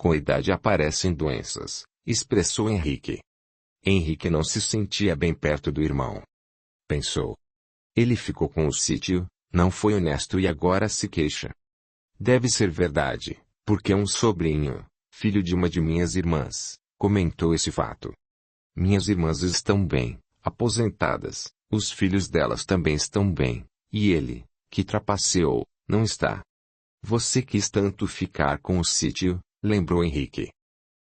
Com a idade aparecem doenças, expressou Henrique. Henrique não se sentia bem perto do irmão. Pensou. Ele ficou com o sítio, não foi honesto e agora se queixa. Deve ser verdade, porque um sobrinho, filho de uma de minhas irmãs, comentou esse fato. Minhas irmãs estão bem, aposentadas, os filhos delas também estão bem, e ele, que trapaceou, não está. Você quis tanto ficar com o sítio, lembrou Henrique.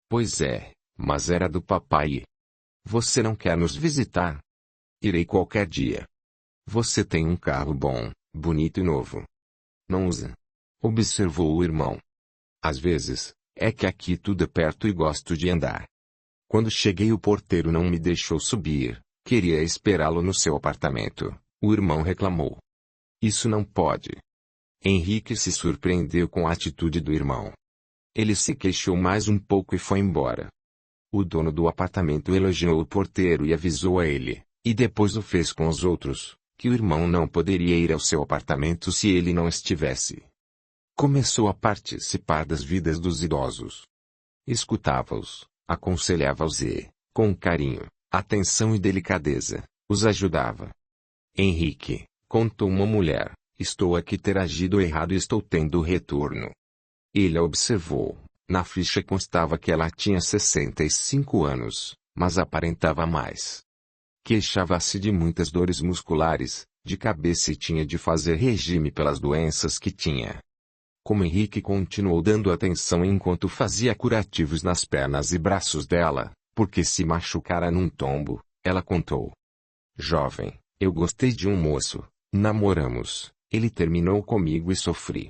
Pois é, mas era do papai. Você não quer nos visitar? Irei qualquer dia. Você tem um carro bom, bonito e novo. Não usa? Observou o irmão. Às vezes, é que aqui tudo é perto e gosto de andar. Quando cheguei o porteiro não me deixou subir, queria esperá-lo no seu apartamento, o irmão reclamou. Isso não pode. Henrique se surpreendeu com a atitude do irmão. Ele se queixou mais um pouco e foi embora. O dono do apartamento elogiou o porteiro e avisou a ele, e depois o fez com os outros, que o irmão não poderia ir ao seu apartamento se ele não estivesse. Começou a participar das vidas dos idosos. Escutava-os, aconselhava-os e, com carinho, atenção e delicadeza, os ajudava. Henrique, contou uma mulher, estou aqui ter agido errado e estou tendo retorno. Ele a observou. Na ficha constava que ela tinha 65 anos, mas aparentava mais. Queixava-se de muitas dores musculares, de cabeça e tinha de fazer regime pelas doenças que tinha. Como Henrique continuou dando atenção enquanto fazia curativos nas pernas e braços dela, porque se machucara num tombo, ela contou. Jovem, eu gostei de um moço, namoramos, ele terminou comigo e sofri.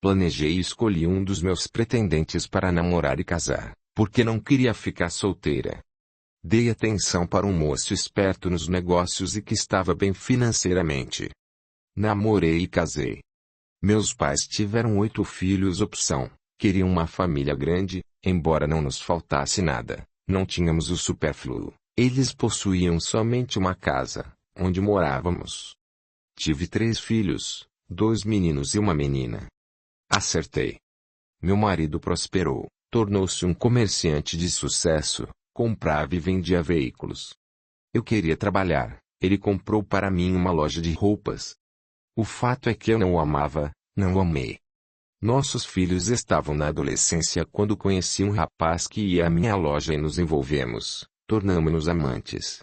Planejei e escolhi um dos meus pretendentes para namorar e casar, porque não queria ficar solteira. Dei atenção para um moço esperto nos negócios e que estava bem financeiramente. Namorei e casei. Meus pais tiveram 8 filhos opção, queriam uma família grande, embora não nos faltasse nada, não tínhamos o supérfluo, eles possuíam somente uma casa, onde morávamos. Tive 3 filhos, 2 meninos e uma menina. Acertei. Meu marido prosperou, tornou-se um comerciante de sucesso, comprava e vendia veículos. Eu queria trabalhar, ele comprou para mim uma loja de roupas. O fato é que eu não o amava, não o amei. Nossos filhos estavam na adolescência quando conheci um rapaz que ia à minha loja e nos envolvemos, tornamo-nos amantes.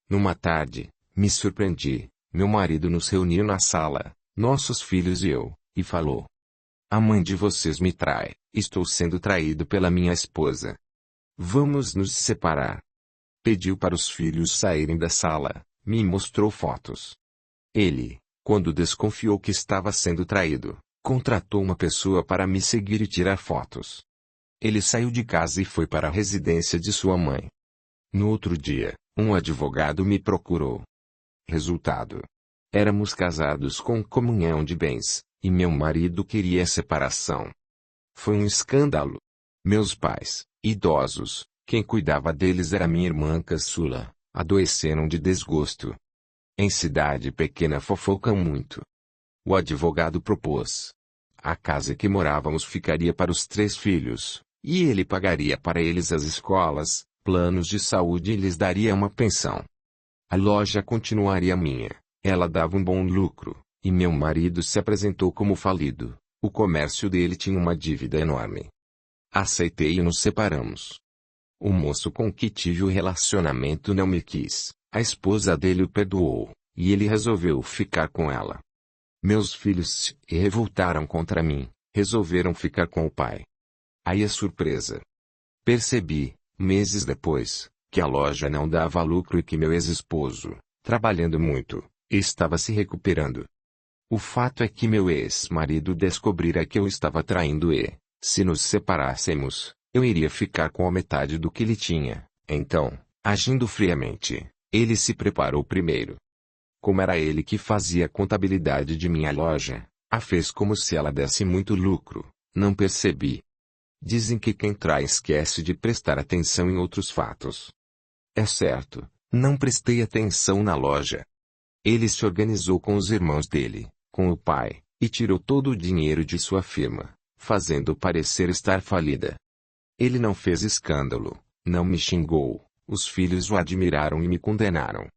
Numa tarde, me surpreendi, meu marido nos reuniu na sala, nossos filhos e eu, e falou. A mãe de vocês me trai, estou sendo traído pela minha esposa. Vamos nos separar. Pediu para os filhos saírem da sala, me mostrou fotos. Ele, quando desconfiou que estava sendo traído, contratou uma pessoa para me seguir e tirar fotos. Ele saiu de casa e foi para a residência de sua mãe. No outro dia, um advogado me procurou. Resultado. Éramos casados com comunhão de bens, e meu marido queria a separação. Foi um escândalo. Meus pais, idosos, quem cuidava deles era minha irmã caçula, adoeceram de desgosto. Em cidade pequena fofocam muito. O advogado propôs. A casa que morávamos ficaria para os 3 filhos, e ele pagaria para eles as escolas, planos de saúde e lhes daria uma pensão. A loja continuaria minha, ela dava um bom lucro, e meu marido se apresentou como falido, o comércio dele tinha uma dívida enorme. Aceitei e nos separamos. O moço com que tive o relacionamento não me quis, a esposa dele o perdoou, e ele resolveu ficar com ela. Meus filhos se revoltaram contra mim, resolveram ficar com o pai. Aí a surpresa. Percebi, meses depois, que a loja não dava lucro e que meu ex-esposo, trabalhando muito, estava se recuperando. O fato é que meu ex-marido descobrira que eu estava traindo e, se nos separássemos, eu iria ficar com a metade do que ele tinha. Então, agindo friamente, ele se preparou primeiro. Como era ele que fazia a contabilidade de minha loja, a fez como se ela desse muito lucro, não percebi. Dizem que quem trai esquece de prestar atenção em outros fatos. É certo, não prestei atenção na loja. Ele se organizou com os irmãos dele, com o pai, e tirou todo o dinheiro de sua firma, fazendo parecer estar falida. Ele não fez escândalo, não me xingou, os filhos o admiraram e me condenaram.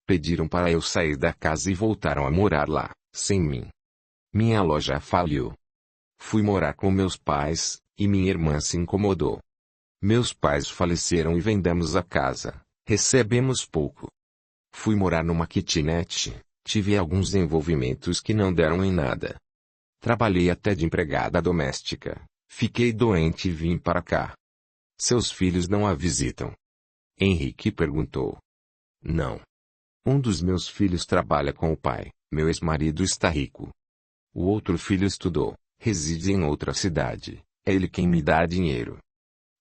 Pediram para eu sair da casa e voltaram a morar lá, sem mim. Minha loja faliu. Fui morar com meus pais, e minha irmã se incomodou. Meus pais faleceram e vendemos a casa, recebemos pouco. Fui morar numa kitnet, tive alguns envolvimentos que não deram em nada. Trabalhei até de empregada doméstica, fiquei doente e vim para cá. Seus filhos não a visitam? Henrique perguntou. Não. Um dos meus filhos trabalha com o pai, meu ex-marido está rico. O outro filho estudou, reside em outra cidade, é ele quem me dá dinheiro.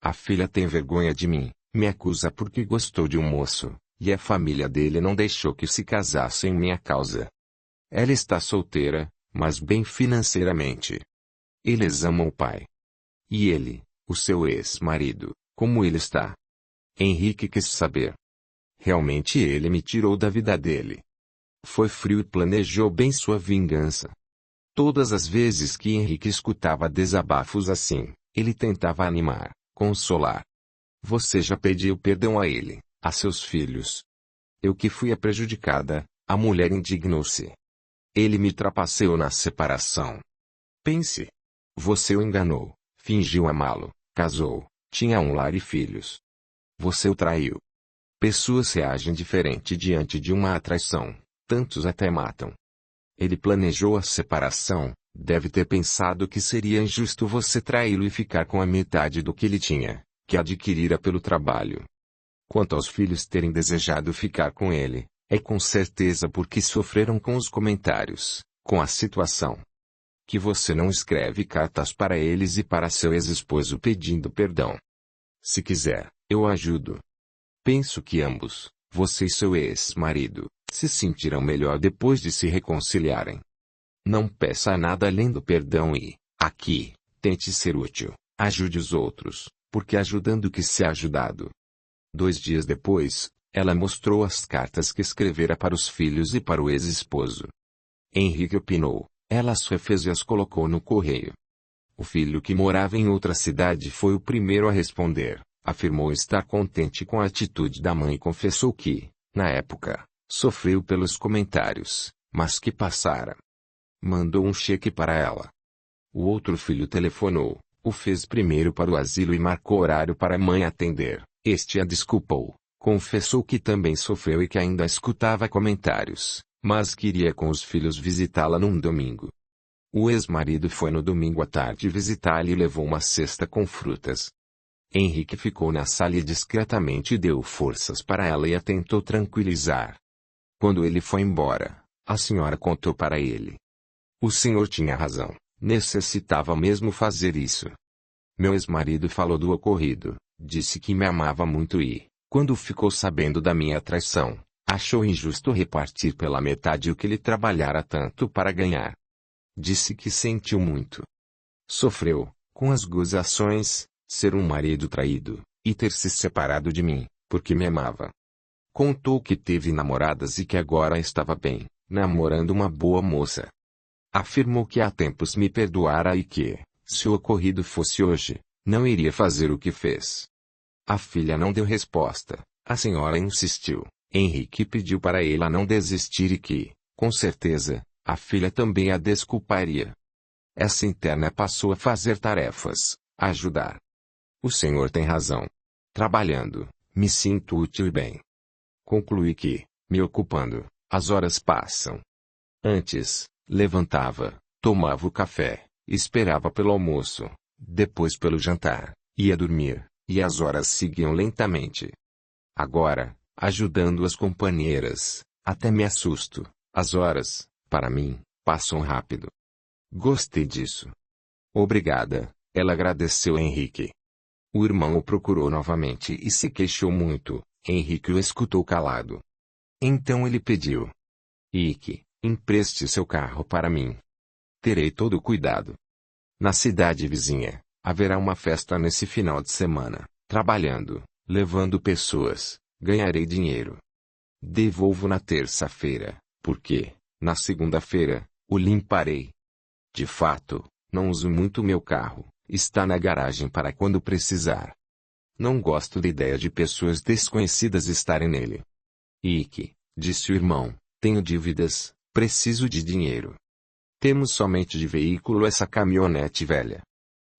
A filha tem vergonha de mim, me acusa porque gostou de um moço, e a família dele não deixou que se casasse em minha causa. Ela está solteira, mas bem financeiramente. Eles amam o pai. E ele, o seu ex-marido, como ele está? Henrique quis saber. Realmente ele me tirou da vida dele. Foi frio e planejou bem sua vingança. Todas as vezes que Henrique escutava desabafos assim, ele tentava animar, consolar. Você já pediu perdão a ele, a seus filhos? Eu que fui a prejudicada, a mulher indignou-se. Ele me trapaceou na separação. Pense. Você o enganou, fingiu amá-lo, casou, tinha um lar e filhos. Você o traiu. Pessoas reagem diferente diante de uma traição, tantos até matam. Ele planejou a separação, deve ter pensado que seria injusto você traí-lo e ficar com a metade do que ele tinha, que adquirira pelo trabalho. Quanto aos filhos terem desejado ficar com ele, é com certeza porque sofreram com os comentários, com a situação. Que você não escreve cartas para eles e para seu ex-esposo pedindo perdão. Se quiser, eu ajudo. Penso que ambos, você e seu ex-marido, se sentirão melhor depois de se reconciliarem. Não peça nada além do perdão e, aqui, tente ser útil, ajude os outros, porque ajudando que se é ajudado. 2 dias depois, ela mostrou as cartas que escrevera para os filhos e para o ex-esposo. Henrique opinou, ela as refez e as colocou no correio. O filho que morava em outra cidade foi o primeiro a responder, afirmou estar contente com a atitude da mãe e confessou que, na época, sofreu pelos comentários, mas que passara. Mandou um cheque para ela. O outro filho telefonou, o fez primeiro para o asilo e marcou horário para a mãe atender. Este a desculpou, confessou que também sofreu e que ainda escutava comentários, mas queria com os filhos visitá-la num domingo. O ex-marido foi no domingo à tarde visitá-la e levou uma cesta com frutas. Henrique ficou na sala e discretamente deu forças para ela e a tentou tranquilizar. Quando ele foi embora, a senhora contou para ele. O senhor tinha razão, necessitava mesmo fazer isso. Meu ex-marido falou do ocorrido, disse que me amava muito e, quando ficou sabendo da minha traição, achou injusto repartir pela metade o que ele trabalhara tanto para ganhar. Disse que sentiu muito. Sofreu, com as gozações, ser um marido traído, e ter se separado de mim, porque me amava. Contou que teve namoradas e que agora estava bem, namorando uma boa moça. Afirmou que há tempos me perdoara e que, se o ocorrido fosse hoje, não iria fazer o que fez. A filha não deu resposta, a senhora insistiu. Henrique pediu para ela não desistir e que, com certeza, a filha também a desculparia. Essa interna passou a fazer tarefas, a ajudar. O senhor tem razão. Trabalhando, me sinto útil e bem. Concluí que, me ocupando, as horas passam. Antes, levantava, tomava o café, esperava pelo almoço, depois pelo jantar, ia dormir, e as horas seguiam lentamente. Agora, ajudando as companheiras, até me assusto, as horas, para mim, passam rápido. Gostei disso. Obrigada, ela agradeceu a Henrique. O irmão o procurou novamente e se queixou muito. Henrique o escutou calado. Então ele pediu. Ike, empreste seu carro para mim. Terei todo o cuidado. Na cidade vizinha, haverá uma festa nesse final de semana. Trabalhando, levando pessoas, ganharei dinheiro. Devolvo na terça-feira, porque, na segunda-feira, o limparei. De fato, não uso muito meu carro, Está na garagem para quando precisar. Não gosto da ideia de pessoas desconhecidas estarem nele. Ike, disse o irmão, tenho dívidas, preciso de dinheiro. Temos somente de veículo essa caminhonete velha.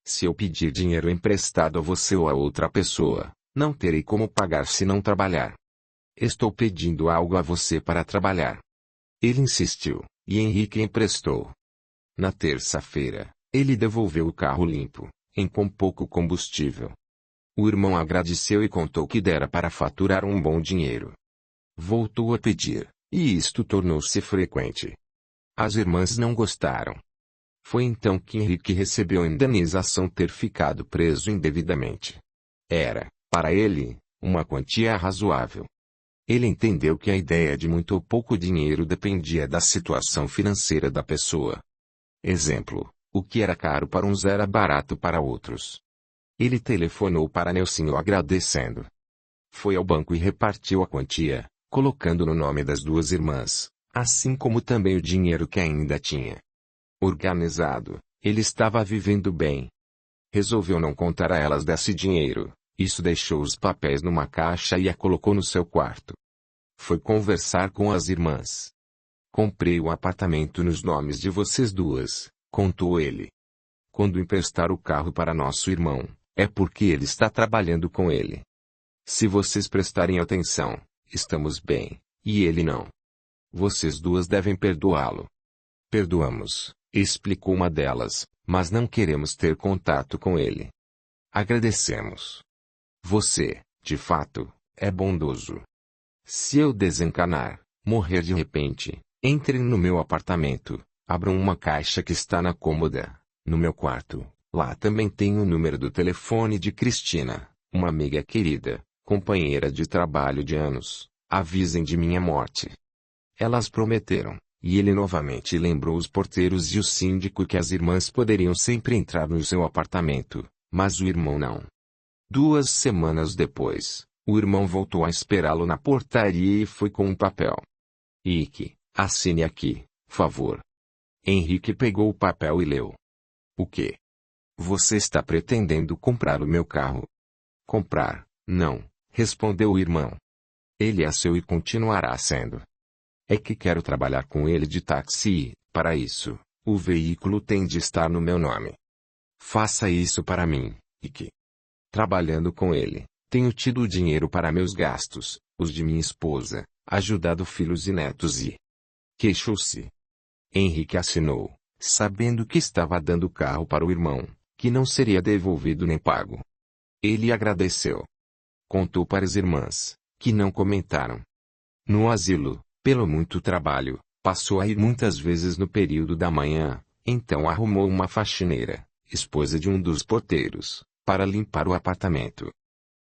Se eu pedir dinheiro emprestado a você ou a outra pessoa, não terei como pagar se não trabalhar. Estou pedindo algo a você para trabalhar. Ele insistiu, e Henrique emprestou. Na terça-feira, ele devolveu o carro limpo, com pouco combustível. O irmão agradeceu e contou que dera para faturar um bom dinheiro. Voltou a pedir, e isto tornou-se frequente. As irmãs não gostaram. Foi então que Henrique recebeu a indenização ter ficado preso indevidamente. Era, para ele, uma quantia razoável. Ele entendeu que a ideia de muito ou pouco dinheiro dependia da situação financeira da pessoa. Exemplo, o que era caro para uns era barato para outros. Ele telefonou para Nelsinho agradecendo. Foi ao banco e repartiu a quantia, colocando no nome das duas irmãs, assim como também o dinheiro que ainda tinha. Organizado, ele estava vivendo bem. Resolveu não contar a elas desse dinheiro, isso deixou os papéis numa caixa e a colocou no seu quarto. Foi conversar com as irmãs. Comprei o apartamento nos nomes de vocês duas, contou ele. Quando emprestar o carro para nosso irmão, é porque ele está trabalhando com ele. Se vocês prestarem atenção, estamos bem, e ele não. Vocês duas devem perdoá-lo. Perdoamos, explicou uma delas, mas não queremos ter contato com ele. Agradecemos. Você, de fato, é bondoso. Se eu desencanar, morrer de repente, entrem no meu apartamento, abram uma caixa que está na cômoda, no meu quarto. Lá também tem o número do telefone de Cristina, uma amiga querida, companheira de trabalho de anos. Avisem de minha morte. Elas prometeram, e ele novamente lembrou os porteiros e o síndico que as irmãs poderiam sempre entrar no seu apartamento, mas o irmão não. 2 semanas depois, o irmão voltou a esperá-lo na portaria e foi com um papel. Ike, assine aqui, favor. Henrique pegou o papel e leu. O quê? Você está pretendendo comprar o meu carro? Comprar, não, respondeu o irmão. Ele é seu e continuará sendo. É que quero trabalhar com ele de táxi e, para isso, o veículo tem de estar no meu nome. Faça isso para mim, Ike. Trabalhando com ele, tenho tido dinheiro para meus gastos, os de minha esposa, ajudado filhos e netos e... Queixou-se. Henrique assinou, sabendo que estava dando o carro para o irmão, que não seria devolvido nem pago. Ele agradeceu. Contou para as irmãs, que não comentaram. No asilo, pelo muito trabalho, passou a ir muitas vezes no período da manhã, então arrumou uma faxineira, esposa de um dos porteiros, para limpar o apartamento.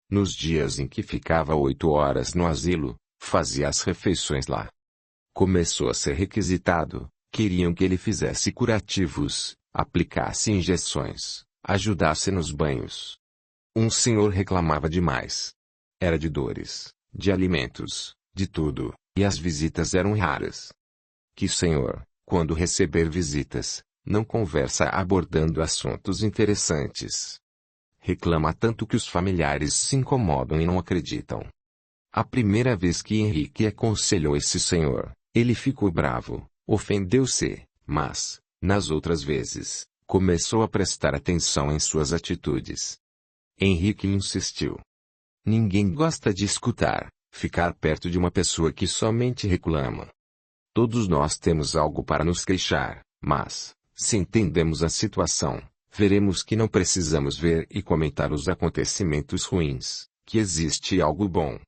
Nos dias em que ficava 8 horas no asilo, fazia as refeições lá. Começou a ser requisitado, queriam que ele fizesse curativos, aplicasse injeções, ajudasse nos banhos. Um senhor reclamava demais. Era de dores, de alimentos, de tudo, e as visitas eram raras. Que senhor, quando receber visitas, não conversa abordando assuntos interessantes. Reclama tanto que os familiares se incomodam e não acreditam. A primeira vez que Henrique aconselhou esse senhor, ele ficou bravo, ofendeu-se, mas, nas outras vezes, começou a prestar atenção em suas atitudes. Henrique insistiu. Ninguém gosta de escutar, ficar perto de uma pessoa que somente reclama. Todos nós temos algo para nos queixar, mas, se entendemos a situação, veremos que não precisamos ver e comentar os acontecimentos ruins, que existe algo bom.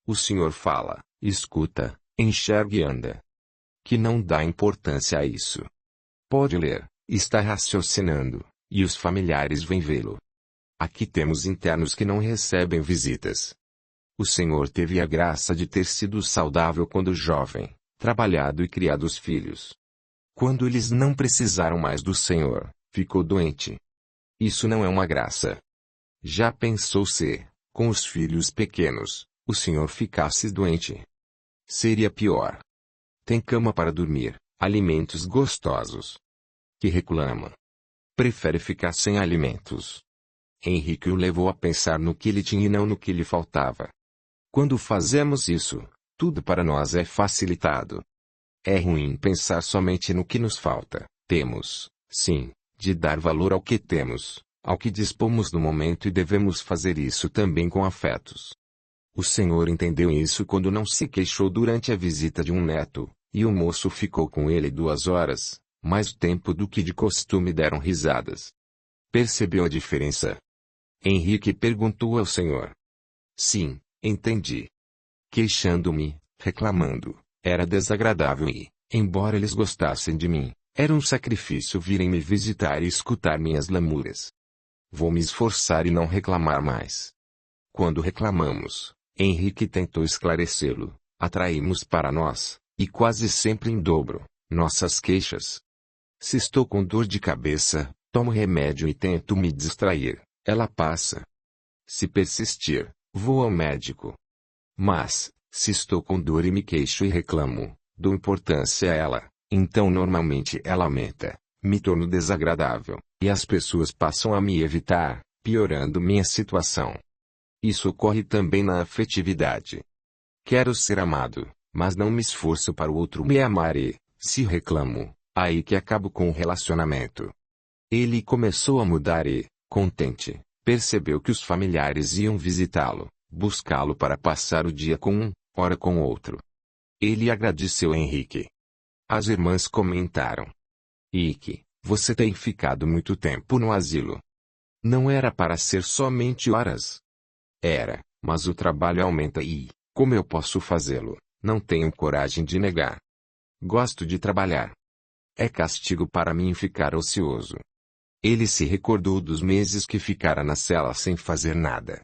O senhor fala, escuta, enxerga e anda. Que não dá importância a isso. Pode ler, está raciocinando, e os familiares vêm vê-lo. Aqui temos internos que não recebem visitas. O senhor teve a graça de ter sido saudável quando jovem, trabalhado e criado os filhos. Quando eles não precisaram mais do senhor, ficou doente. Isso não é uma graça. Já pensou se, com os filhos pequenos, o senhor ficasse doente? Seria pior. Tem cama para dormir, alimentos gostosos. Que reclama. Prefere ficar sem alimentos. Henrique o levou a pensar no que ele tinha e não no que lhe faltava. Quando fazemos isso, tudo para nós é facilitado. É ruim pensar somente no que nos falta. Temos, sim, de dar valor ao que temos, ao que dispomos no momento, e devemos fazer isso também com afetos. O Senhor entendeu isso quando não se queixou durante a visita de um neto, e o moço ficou com ele 2 horas, mais tempo do que de costume. Deram risadas. Percebeu a diferença? Henrique perguntou ao Senhor. Sim, entendi. Queixando-me, reclamando, era desagradável e, embora eles gostassem de mim, era um sacrifício virem me visitar e escutar minhas lamúrias. Vou me esforçar e não reclamar mais. Quando reclamamos, Henrique tentou esclarecê-lo, atraímos para nós, e quase sempre em dobro, nossas queixas. Se estou com dor de cabeça, tomo remédio e tento me distrair, ela passa. Se persistir, vou ao médico. Mas, se estou com dor e me queixo e reclamo, dou importância a ela, então normalmente ela aumenta, me torno desagradável, e as pessoas passam a me evitar, piorando minha situação. Isso ocorre também na afetividade. Quero ser amado, mas não me esforço para o outro me amar e, se reclamo, aí que acabo com o relacionamento. Ele começou a mudar e, contente, percebeu que os familiares iam visitá-lo, buscá-lo para passar o dia com um, ora com outro. Ele agradeceu a Henrique. As irmãs comentaram. Ike, você tem ficado muito tempo no asilo. Não era para ser somente horas. Era, mas o trabalho aumenta e, como eu posso fazê-lo, não tenho coragem de negar. Gosto de trabalhar. É castigo para mim ficar ocioso. Ele se recordou dos meses que ficara na cela sem fazer nada.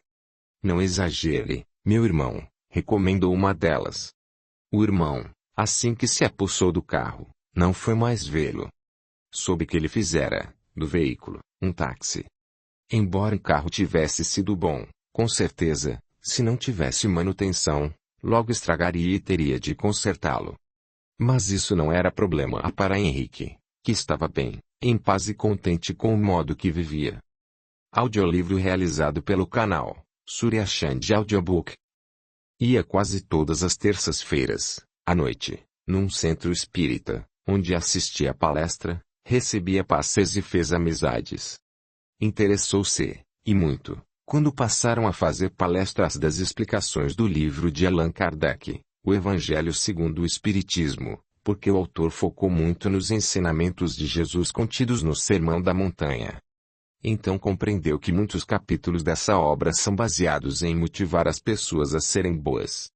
Não exagere, meu irmão, recomendou uma delas. O irmão, assim que se apossou do carro, não foi mais vê-lo. Soube que ele fizera, do veículo, um táxi. Embora o carro tivesse sido bom, com certeza, se não tivesse manutenção, logo estragaria e teria de consertá-lo. Mas isso não era problema para Henrique, que estava bem, em paz e contente com o modo que vivia. Audiolivro realizado pelo canal Surya Chand Audiobook. Ia quase todas as terças-feiras, à noite, num centro espírita, onde assistia a palestra, recebia passes e fez amizades. Interessou-se, e muito, quando passaram a fazer palestras das explicações do livro de Allan Kardec, O Evangelho segundo o Espiritismo, porque o autor focou muito nos ensinamentos de Jesus contidos no Sermão da Montanha. Então compreendeu que muitos capítulos dessa obra são baseados em motivar as pessoas a serem boas.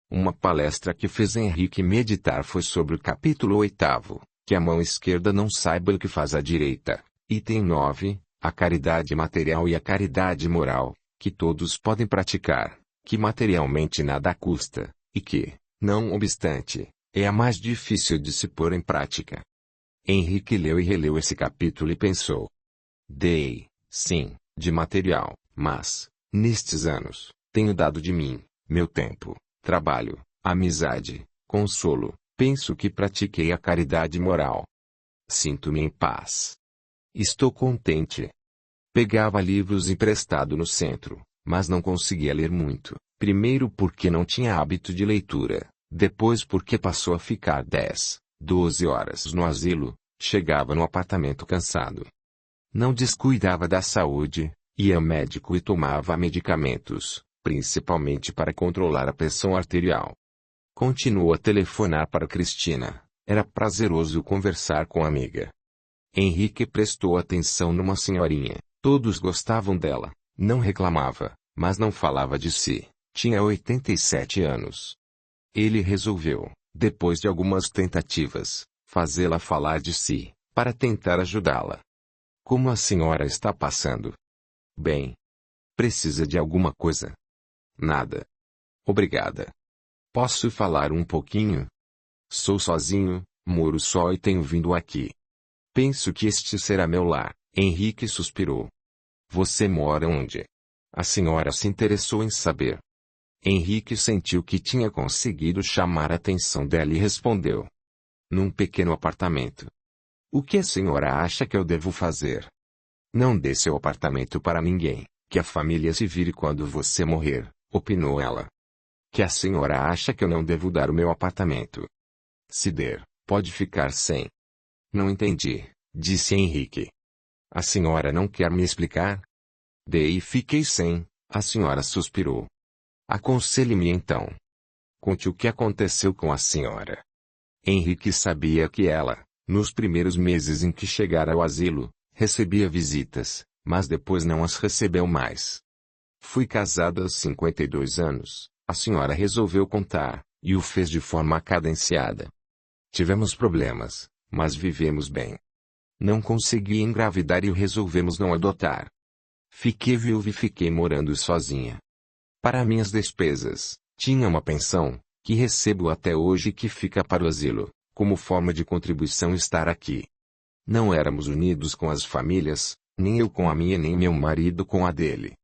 Uma palestra que fez Henrique meditar foi sobre o capítulo 8º, que a mão esquerda não saiba o que faz a direita, item 9, a caridade material e a caridade moral, que todos podem praticar, que materialmente nada custa, e que, não obstante, é a mais difícil de se pôr em prática. Henrique leu e releu esse capítulo e pensou. Dei, sim, de material, mas, nestes anos, tenho dado de mim, meu tempo, trabalho, amizade, consolo, penso que pratiquei a caridade moral. Sinto-me em paz. Estou contente. Pegava livros emprestado no centro, mas não conseguia ler muito, primeiro porque não tinha hábito de leitura, depois porque passou a ficar 10, 12 horas no asilo, chegava no apartamento cansado. Não descuidava da saúde, ia ao médico e tomava medicamentos, principalmente para controlar a pressão arterial. Continuou a telefonar para Cristina, era prazeroso conversar com a amiga. Henrique prestou atenção numa senhorinha, todos gostavam dela, não reclamava, mas não falava de si, tinha 87 anos. Ele resolveu, depois de algumas tentativas, fazê-la falar de si, para tentar ajudá-la. Como a senhora está passando? Bem. Precisa de alguma coisa? Nada. Obrigada. Posso falar um pouquinho? Sou sozinho, moro só e tenho vindo aqui. Penso que este será meu lar. Henrique suspirou. Você mora onde? A senhora se interessou em saber. Henrique sentiu que tinha conseguido chamar a atenção dela e respondeu. Num pequeno apartamento. O que a senhora acha que eu devo fazer? Não dê seu apartamento para ninguém, que a família se vire quando você morrer, opinou ela. Que a senhora acha que eu não devo dar o meu apartamento? Se der, pode ficar sem. Não entendi, disse Henrique. A senhora não quer me explicar? Dei e fiquei sem, a senhora suspirou. Aconselhe-me então. Conte o que aconteceu com a senhora. Henrique sabia que ela, nos primeiros meses em que chegara ao asilo, recebia visitas, mas depois não as recebeu mais. Fui casada aos 52 anos, a senhora resolveu contar, e o fez de forma cadenciada. Tivemos problemas, mas vivemos bem. Não consegui engravidar e resolvemos não adotar. Fiquei viúva e fiquei morando sozinha. Para minhas despesas, tinha uma pensão, que recebo até hoje e que fica para o asilo, como forma de contribuição estar aqui. Não éramos unidos com as famílias, nem eu com a minha nem meu marido com a dele.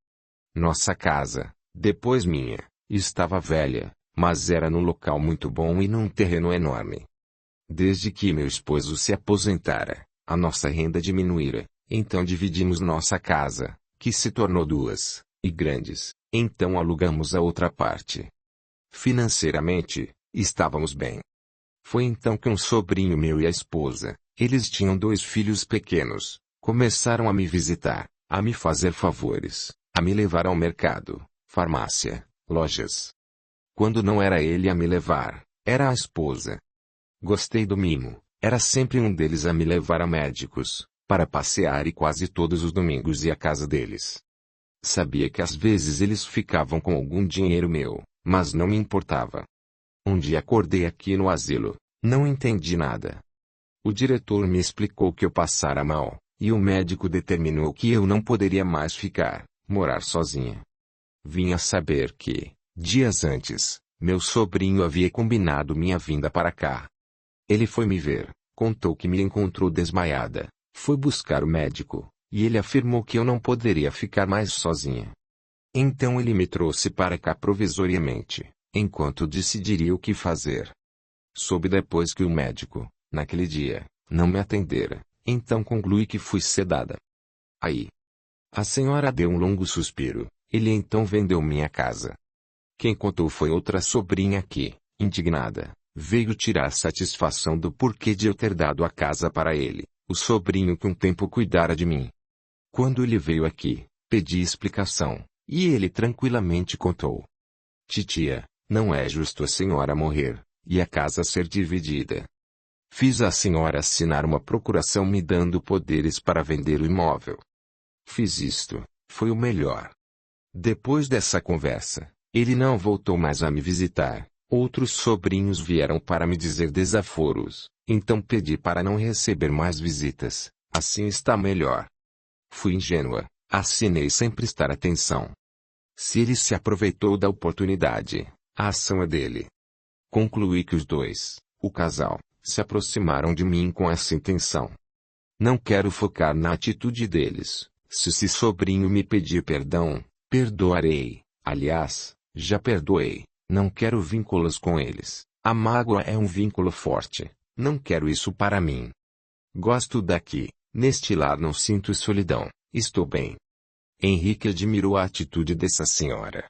Nossa casa, depois minha, estava velha, mas era num local muito bom e num terreno enorme. Desde que meu esposo se aposentara, a nossa renda diminuíra, então dividimos nossa casa, que se tornou duas, e grandes, então alugamos a outra parte. Financeiramente, estávamos bem. Foi então que um sobrinho meu e a esposa, eles tinham 2 filhos pequenos, começaram a me visitar, a me fazer favores, a me levar ao mercado, farmácia, lojas. Quando não era ele a me levar, era a esposa. Gostei do mimo, era sempre um deles a me levar a médicos, para passear e quase todos os domingos ia à casa deles. Sabia que às vezes eles ficavam com algum dinheiro meu, mas não me importava. Um dia acordei aqui no asilo, não entendi nada. O diretor me explicou que eu passara mal, e o médico determinou que eu não poderia mais morar sozinha. Vim a saber que, dias antes, meu sobrinho havia combinado minha vinda para cá. Ele foi me ver, contou que me encontrou desmaiada, foi buscar o médico, e ele afirmou que eu não poderia ficar mais sozinha. Então ele me trouxe para cá provisoriamente, enquanto decidiria o que fazer. Soube depois que o médico, naquele dia, não me atendera, então concluí que fui sedada. Aí. A senhora deu um longo suspiro, ele então vendeu minha casa. Quem contou foi outra sobrinha que, indignada, veio tirar satisfação do porquê de eu ter dado a casa para ele, o sobrinho que um tempo cuidara de mim. Quando ele veio aqui, pedi explicação, e ele tranquilamente contou. Titia, não é justo a senhora morrer, e a casa ser dividida. Fiz a senhora assinar uma procuração me dando poderes para vender o imóvel. Fiz isto, foi o melhor. Depois dessa conversa, ele não voltou mais a me visitar. Outros sobrinhos vieram para me dizer desaforos, então pedi para não receber mais visitas, assim está melhor. Fui ingênua, assinei sem prestar atenção. Se ele se aproveitou da oportunidade, a ação é dele. Concluí que os dois, o casal, se aproximaram de mim com essa intenção. Não quero focar na atitude deles, se sobrinho me pedir perdão, perdoarei, aliás, já perdoei. Não quero vínculos com eles. A mágoa é um vínculo forte. Não quero isso para mim. Gosto daqui. Neste lar não sinto solidão. Estou bem. Henrique admirou a atitude dessa senhora.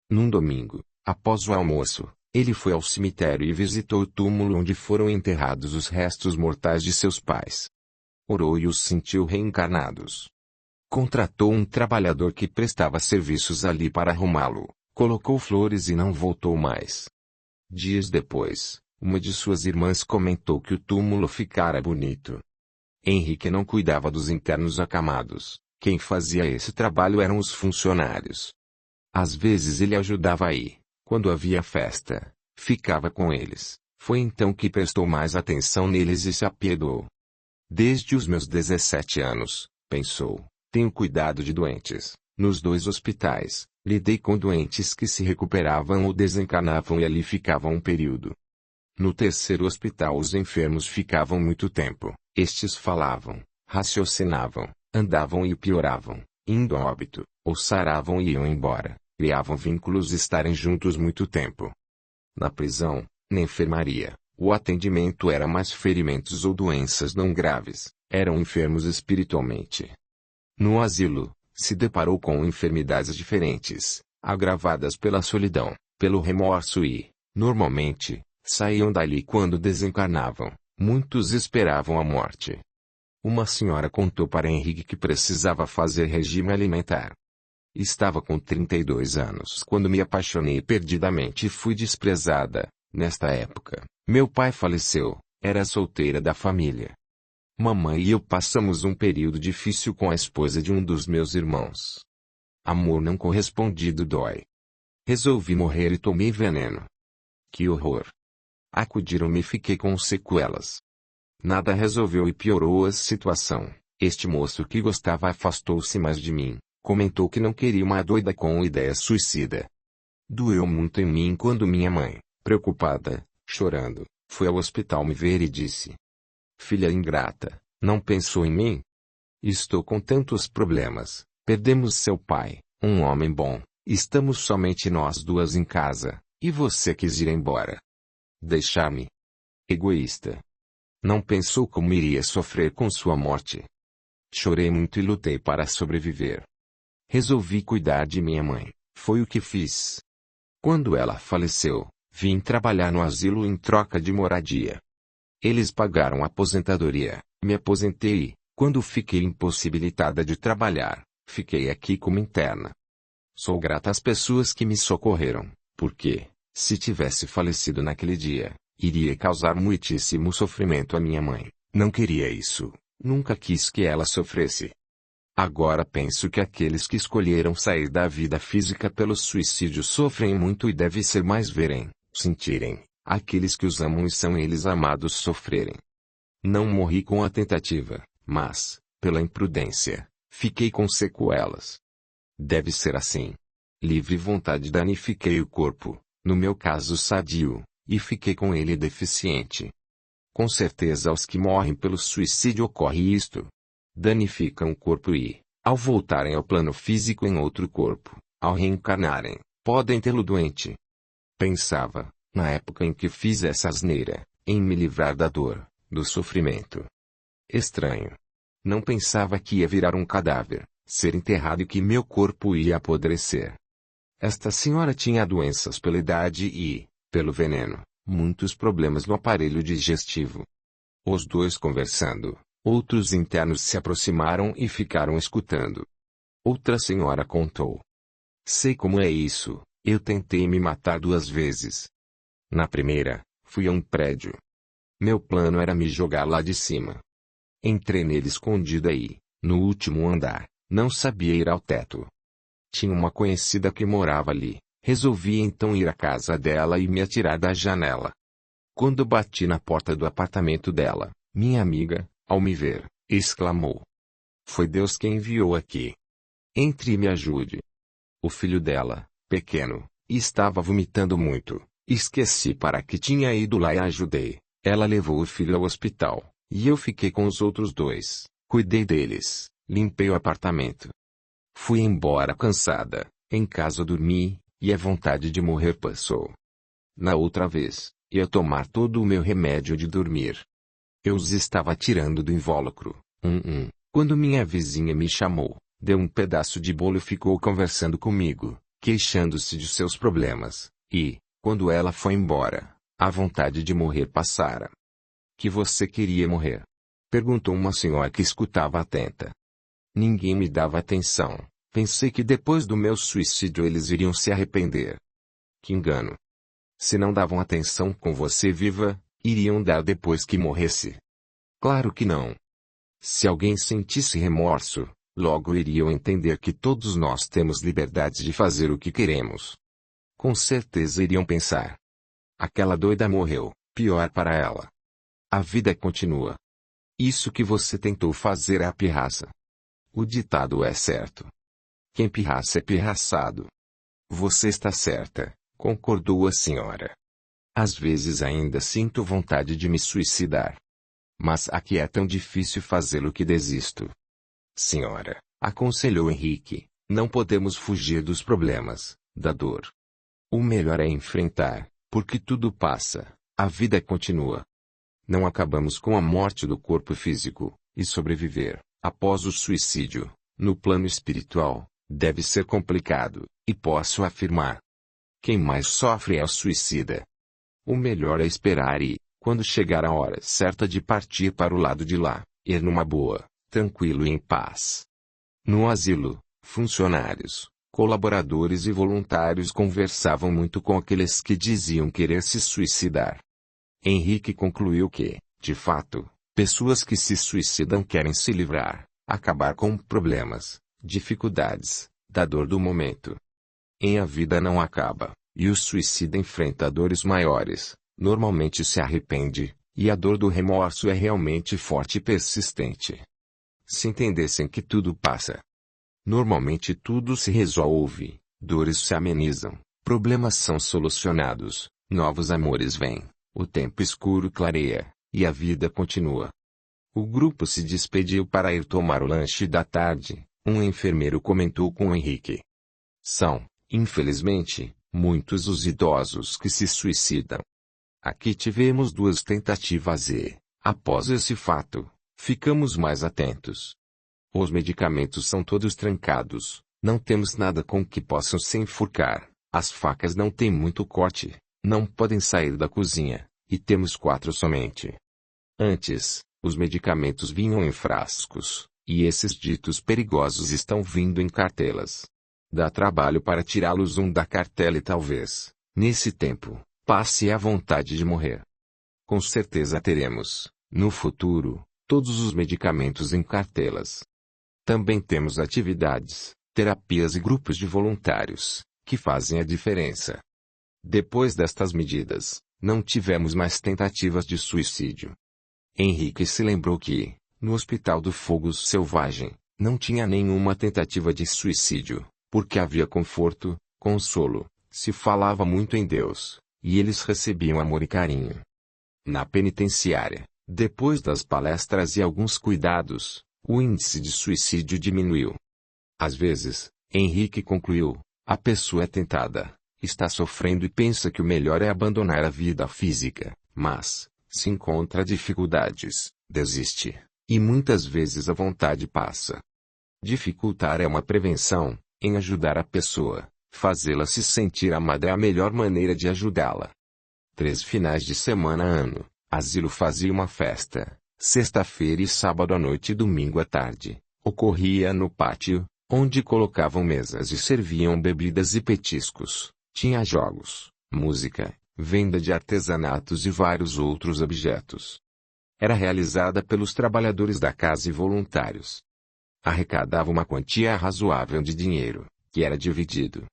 Num domingo, após o almoço, ele foi ao cemitério e visitou o túmulo onde foram enterrados os restos mortais de seus pais. Orou e os sentiu reencarnados. Contratou um trabalhador que prestava serviços ali para arrumá-lo. Colocou flores e não voltou mais. Dias depois, uma de suas irmãs comentou que o túmulo ficara bonito. Henrique não cuidava dos internos acamados. Quem fazia esse trabalho eram os funcionários. Às vezes ele ajudava aí, quando havia festa, ficava com eles. Foi então que prestou mais atenção neles e se apiedou. Desde os meus 17 anos, pensou, tenho cuidado de doentes, nos 2 hospitais. Lidei com doentes que se recuperavam ou desencarnavam e ali ficavam um período. No 3º hospital os enfermos ficavam muito tempo. Estes falavam, raciocinavam, andavam e pioravam, indo a óbito, ou saravam e iam embora. Criavam vínculos estarem juntos muito tempo. Na prisão, na enfermaria, o atendimento era mais ferimentos ou doenças não graves. Eram enfermos espiritualmente. No asilo, se deparou com enfermidades diferentes, agravadas pela solidão, pelo remorso e, normalmente, saíam dali quando desencarnavam. Muitos esperavam a morte. Uma senhora contou para Henrique que precisava fazer regime alimentar. Estava com 32 anos quando me apaixonei perdidamente e fui desprezada. Nesta época, meu pai faleceu, era solteira da família. Mamãe e eu passamos um período difícil com a esposa de um dos meus irmãos. Amor não correspondido dói. Resolvi morrer e tomei veneno. Que horror! Acudiram-me e fiquei com sequelas. Nada resolveu e piorou a situação. Este moço que gostava afastou-se mais de mim. Comentou que não queria uma doida com ideia suicida. Doeu muito em mim quando minha mãe, preocupada, chorando, foi ao hospital me ver e disse: Filha ingrata, não pensou em mim? Estou com tantos problemas, perdemos seu pai, um homem bom, estamos somente nós duas em casa, e você quis ir embora. Deixar-me. Egoísta. Não pensou como iria sofrer com sua morte. Chorei muito e lutei para sobreviver. Resolvi cuidar de minha mãe, foi o que fiz. Quando ela faleceu, vim trabalhar no asilo em troca de moradia. Eles pagaram a aposentadoria, me aposentei e, quando fiquei impossibilitada de trabalhar, fiquei aqui como interna. Sou grata às pessoas que me socorreram, porque, se tivesse falecido naquele dia, iria causar muitíssimo sofrimento à minha mãe. Não queria isso, nunca quis que ela sofresse. Agora penso que aqueles que escolheram sair da vida física pelo suicídio sofrem muito e deve ser mais verem, sentirem, aqueles que os amam e são eles amados sofrerem. Não morri com a tentativa, mas, pela imprudência, fiquei com sequelas. Deve ser assim. Livre vontade danifiquei o corpo, no meu caso sadio, e fiquei com ele deficiente. Com certeza aos que morrem pelo suicídio ocorre isto. Danificam o corpo e, ao voltarem ao plano físico em outro corpo, ao reencarnarem, podem tê-lo doente. Pensava, na época em que fiz essa asneira, em me livrar da dor, do sofrimento. Estranho. Não pensava que ia virar um cadáver, ser enterrado e que meu corpo ia apodrecer. Esta senhora tinha doenças pela idade e, pelo veneno, muitos problemas no aparelho digestivo. Os dois conversando, outros internos se aproximaram e ficaram escutando. Outra senhora contou: Sei como é isso, eu tentei me matar 2 vezes. Na primeira, fui a um prédio. Meu plano era me jogar lá de cima. Entrei nele escondida e, no último andar, não sabia ir ao teto. Tinha uma conhecida que morava ali, resolvi então ir à casa dela e me atirar da janela. Quando bati na porta do apartamento dela, minha amiga, ao me ver, exclamou: Foi Deus quem enviou aqui. Entre e me ajude. O filho dela, pequeno, estava vomitando muito. Esqueci para que tinha ido lá e a ajudei. Ela levou o filho ao hospital, e eu fiquei com os outros 2, cuidei deles, limpei o apartamento. Fui embora cansada, em casa dormi, e a vontade de morrer passou. Na outra vez, ia tomar todo o meu remédio de dormir. Eu os estava tirando do invólucro, quando minha vizinha me chamou, deu um pedaço de bolo e ficou conversando comigo, queixando-se de seus problemas, e, quando ela foi embora, a vontade de morrer passara. Que você queria morrer? Perguntou uma senhora que escutava atenta. Ninguém me dava atenção, pensei que depois do meu suicídio eles iriam se arrepender. Que engano. Se não davam atenção com você viva, iriam dar depois que morresse. Claro que não. Se alguém sentisse remorso, logo iriam entender que todos nós temos liberdade de fazer o que queremos. Com certeza iriam pensar: aquela doida morreu, pior para ela. A vida continua. Isso que você tentou fazer é a pirraça. O ditado é certo. Quem pirraça é pirraçado. Você está certa, concordou a senhora. Às vezes ainda sinto vontade de me suicidar. Mas aqui é tão difícil fazê-lo que desisto. Senhora, aconselhou Henrique, não podemos fugir dos problemas, da dor. O melhor é enfrentar, porque tudo passa, a vida continua. Não acabamos com a morte do corpo físico, e sobreviver, após o suicídio, No plano espiritual, deve ser complicado, e posso afirmar. Quem mais sofre é o suicida. O melhor é esperar e, quando chegar a hora certa de partir para o lado de lá, ir numa boa, tranquilo e em paz. No asilo, funcionários, colaboradores e voluntários conversavam muito com aqueles que diziam querer se suicidar. Henrique concluiu que, de fato, pessoas que se suicidam querem se livrar, acabar com problemas, dificuldades, da dor do momento. A vida não acaba, e o suicida enfrenta dores maiores, normalmente se arrepende, e a dor do remorso é realmente forte e persistente. Se entendessem que tudo passa, normalmente tudo se resolve, dores se amenizam, problemas são solucionados, novos amores vêm, o tempo escuro clareia, e a vida continua. O grupo se despediu para ir tomar o lanche da tarde. Um enfermeiro comentou com Henrique. São, infelizmente, muitos os idosos que se suicidam. Aqui tivemos 2 tentativas e, após esse fato, ficamos mais atentos. Os medicamentos são todos trancados, não temos nada com que possam se enforcar, as facas não têm muito corte, não podem sair da cozinha, e temos 4 somente. Antes, os medicamentos vinham em frascos. E esses ditos perigosos estão vindo em cartelas. Dá trabalho para tirá-los da cartela e talvez, nesse tempo, passe a vontade de morrer. Com certeza teremos, no futuro, todos os medicamentos em cartelas. Também temos atividades, terapias e grupos de voluntários, que fazem a diferença. Depois destas medidas, não tivemos mais tentativas de suicídio. Henrique se lembrou que, no Hospital do Fogo Selvagem, não tinha nenhuma tentativa de suicídio, porque havia conforto, consolo, se falava muito em Deus, e eles recebiam amor e carinho. Na penitenciária, depois das palestras e alguns cuidados, o índice de suicídio diminuiu. Às vezes, Henrique concluiu, a pessoa é tentada, está sofrendo e pensa que o melhor é abandonar a vida física, mas, se encontra dificuldades, desiste. E muitas vezes a vontade passa. Dificultar é uma prevenção, em ajudar a pessoa, fazê-la se sentir amada é a melhor maneira de ajudá-la. 3 finais de semana ano, asilo fazia uma festa, sexta-feira e sábado à noite e domingo à tarde, ocorria no pátio, onde colocavam mesas e serviam bebidas e petiscos, tinha jogos, música, venda de artesanatos e vários outros objetos. Era realizada pelos trabalhadores da casa e voluntários. Arrecadava uma quantia razoável de dinheiro, que era dividido.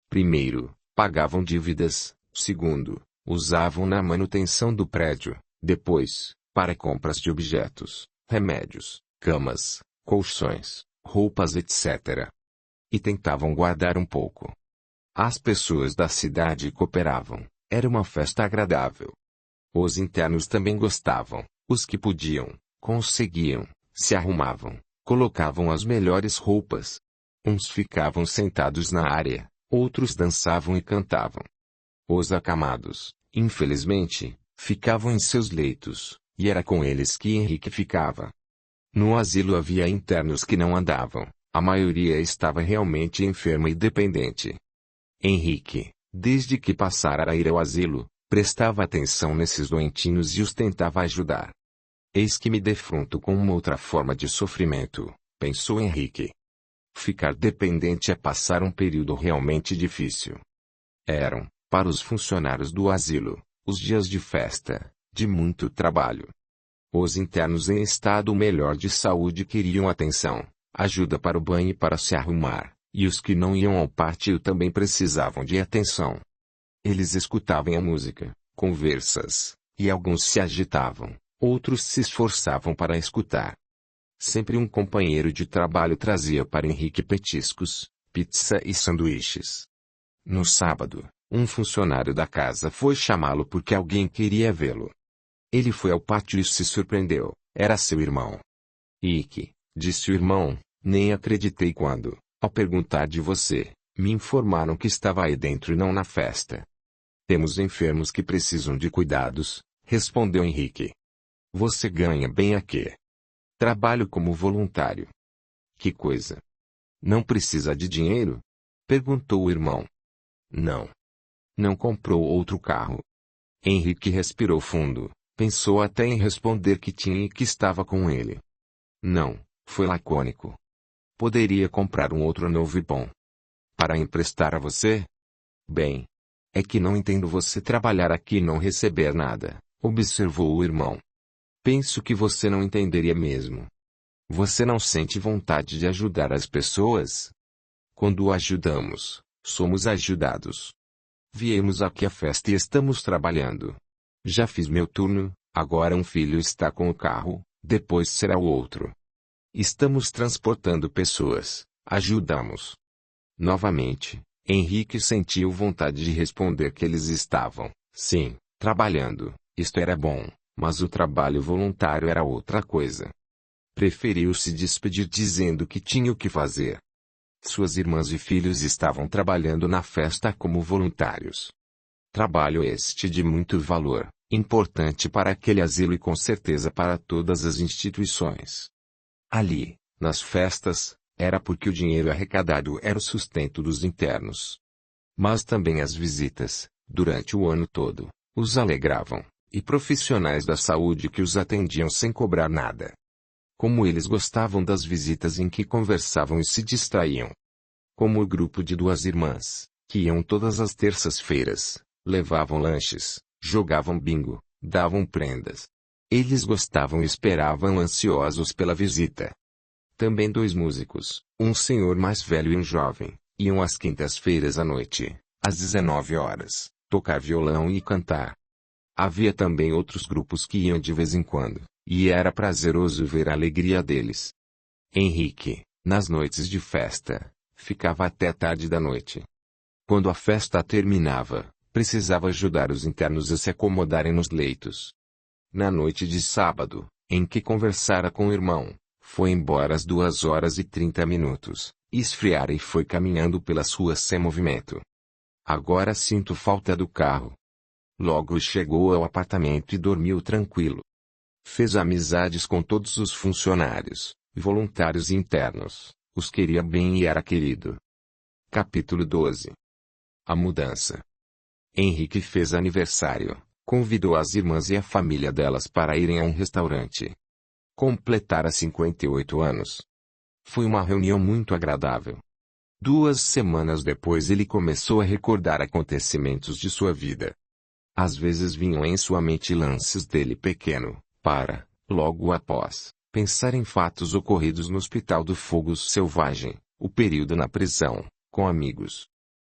Primeiro, pagavam dívidas, segundo, usavam na manutenção do prédio, depois, para compras de objetos, remédios, camas, colchões, roupas etc. E tentavam guardar um pouco. As pessoas da cidade cooperavam, era uma festa agradável. Os internos também gostavam. Os que podiam, conseguiam, se arrumavam, colocavam as melhores roupas. Uns ficavam sentados na área, outros dançavam e cantavam. Os acamados, infelizmente, ficavam em seus leitos, e era com eles que Henrique ficava. No asilo havia internos que não andavam, a maioria estava realmente enferma e dependente. Henrique, desde que passara a ir ao asilo, prestava atenção nesses doentinhos e os tentava ajudar. Eis que me defronto com uma outra forma de sofrimento, pensou Henrique. Ficar dependente é passar um período realmente difícil. Eram, para os funcionários do asilo, os dias de festa, de muito trabalho. Os internos em estado melhor de saúde queriam atenção, ajuda para o banho e para se arrumar, e os que não iam ao pátio também precisavam de atenção. Eles escutavam a música, conversas, e alguns se agitavam, outros se esforçavam para escutar. Sempre um companheiro de trabalho trazia para Henrique petiscos, pizza e sanduíches. No sábado, um funcionário da casa foi chamá-lo porque alguém queria vê-lo. Ele foi ao pátio e se surpreendeu, era seu irmão. Ike, disse o irmão, nem acreditei quando, ao perguntar de você, me informaram que estava aí dentro e não na festa. Temos enfermos que precisam de cuidados, respondeu Henrique. Você ganha bem aqui. Trabalho como voluntário. Que coisa. Não precisa de dinheiro? Perguntou o irmão. Não. Não comprou outro carro. Henrique respirou fundo, pensou até em responder que tinha e que estava com ele. Não, foi lacônico. Poderia comprar um outro novo e bom. Para emprestar a você? Bem, é que não entendo você trabalhar aqui e não receber nada, observou o irmão. Penso que você não entenderia mesmo. Você não sente vontade de ajudar as pessoas? Quando ajudamos, somos ajudados. Viemos aqui à festa e estamos trabalhando. Já fiz meu turno, agora um filho está com o carro, depois será o outro. Estamos transportando pessoas, ajudamos. Novamente, Henrique sentiu vontade de responder que eles estavam, sim, trabalhando, isto era bom, mas o trabalho voluntário era outra coisa. Preferiu se despedir dizendo que tinha o que fazer. Suas irmãs e filhos estavam trabalhando na festa como voluntários. Trabalho este de muito valor, importante para aquele asilo e com certeza para todas as instituições. Ali, nas festas, era porque o dinheiro arrecadado era o sustento dos internos. Mas também as visitas, durante o ano todo, os alegravam, e profissionais da saúde que os atendiam sem cobrar nada. Como eles gostavam das visitas em que conversavam e se distraíam. Como o grupo de duas irmãs, que iam todas as terças-feiras, levavam lanches, jogavam bingo, davam prendas. Eles gostavam e esperavam ansiosos pela visita. Também dois músicos, um senhor mais velho e um jovem, iam às quintas-feiras à noite, às 19 horas, tocar violão e cantar. Havia também outros grupos que iam de vez em quando, e era prazeroso ver a alegria deles. Henrique, nas noites de festa, ficava até tarde da noite. Quando a festa terminava, precisava ajudar os internos a se acomodarem nos leitos. Na noite de sábado, em que conversara com o irmão, foi embora às 2h30, esfriara e foi caminhando pelas ruas sem movimento. Agora sinto falta do carro. Logo chegou ao apartamento e dormiu tranquilo. Fez amizades com todos os funcionários, voluntários e internos, os queria bem e era querido. Capítulo 12. A mudança. Henrique fez aniversário, convidou as irmãs e a família delas para irem a um restaurante. Completara 58 anos. Foi uma reunião muito agradável. 2 semanas depois ele começou a recordar acontecimentos de sua vida. Às vezes vinham em sua mente lances dele pequeno, para, logo após, pensar em fatos ocorridos no Hospital do Fogo Selvagem, o período na prisão, com amigos.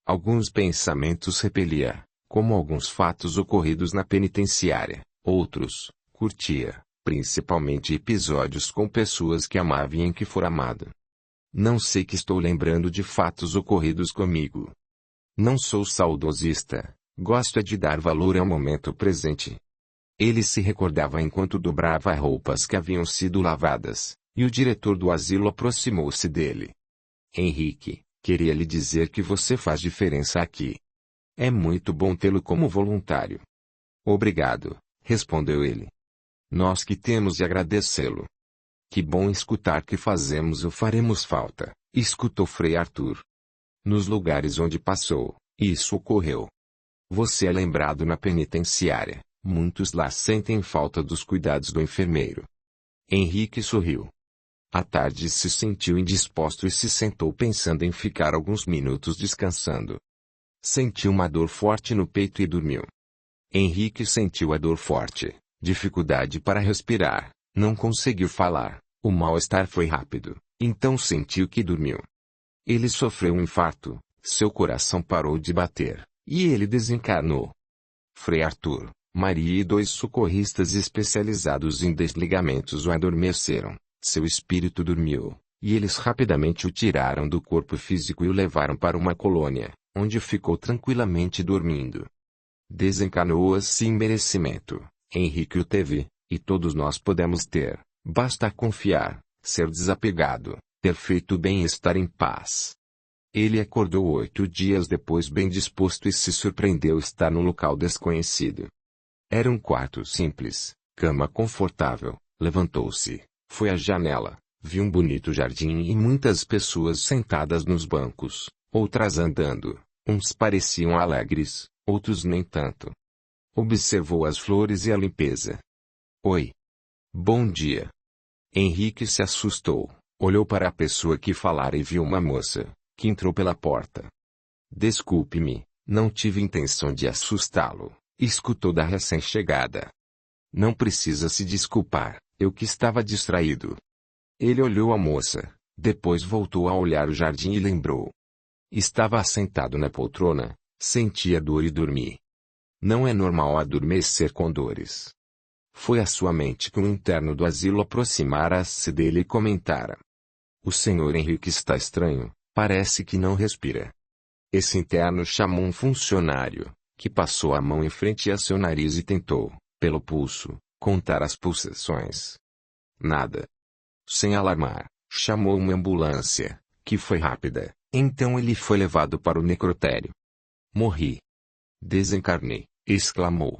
Alguns pensamentos repelia, como alguns fatos ocorridos na penitenciária, outros, curtia, principalmente episódios com pessoas que amava e em que for amado. Não sei que estou lembrando de fatos ocorridos comigo. Não sou saudosista, gosto de dar valor ao momento presente. Ele se recordava enquanto dobrava roupas que haviam sido lavadas, e o diretor do asilo aproximou-se dele. Henrique, queria lhe dizer que você faz diferença aqui. É muito bom tê-lo como voluntário. Obrigado, respondeu ele. Nós que temos de agradecê-lo. Que bom escutar que fazemos ou faremos falta, escutou Frei Arthur. Nos lugares onde passou, isso ocorreu. Você é lembrado na penitenciária, muitos lá sentem falta dos cuidados do enfermeiro. Henrique sorriu. À tarde se sentiu indisposto e se sentou pensando em ficar alguns minutos descansando. Sentiu uma dor forte no peito e dormiu. Henrique sentiu a dor forte, dificuldade para respirar, não conseguiu falar, o mal-estar foi rápido, então sentiu que dormiu. Ele sofreu um infarto, seu coração parou de bater, e ele desencarnou. Frei Arthur, Maria e 2 socorristas especializados em desligamentos o adormeceram, seu espírito dormiu, e eles rapidamente o tiraram do corpo físico e o levaram para uma colônia, onde ficou tranquilamente dormindo. Desencarnou assim merecimento. Henrique o teve, e todos nós podemos ter, basta confiar, ser desapegado, ter feito o bem e estar em paz. Ele acordou 8 dias depois bem disposto e se surpreendeu estar num local desconhecido. Era um quarto simples, cama confortável, levantou-se, foi à janela, viu um bonito jardim e muitas pessoas sentadas nos bancos, outras andando. Uns pareciam alegres, outros nem tanto. Observou as flores e a limpeza. Oi. Bom dia. Henrique se assustou, olhou para a pessoa que falara e viu uma moça, que entrou pela porta. Desculpe-me, não tive intenção de assustá-lo, escutou da recém-chegada. Não precisa se desculpar, eu que estava distraído. Ele olhou a moça, depois voltou a olhar o jardim e lembrou. Estava assentado na poltrona, sentia dor e dormi. Não é normal adormecer com dores. Foi a sua mente que o interno do asilo aproximara-se dele e comentara. O senhor Henrique está estranho, parece que não respira. Esse interno chamou um funcionário, que passou a mão em frente a seu nariz e tentou, pelo pulso, contar as pulsações. Nada. Sem alarmar, chamou uma ambulância, que foi rápida, então ele foi levado para o necrotério. Morri. Desencarnei, exclamou.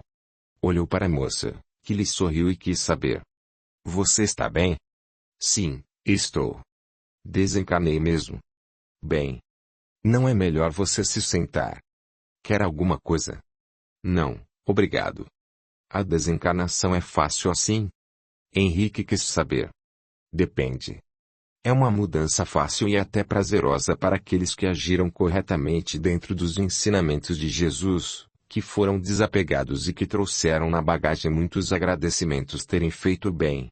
Olhou para a moça, que lhe sorriu e quis saber. Você está bem? Sim, estou. Desencarnei mesmo. Bem. Não é melhor você se sentar? Quer alguma coisa? Não, obrigado. A desencarnação é fácil assim? Henrique quis saber. Depende. É uma mudança fácil e até prazerosa para aqueles que agiram corretamente dentro dos ensinamentos de Jesus, que foram desapegados e que trouxeram na bagagem muitos agradecimentos terem feito bem.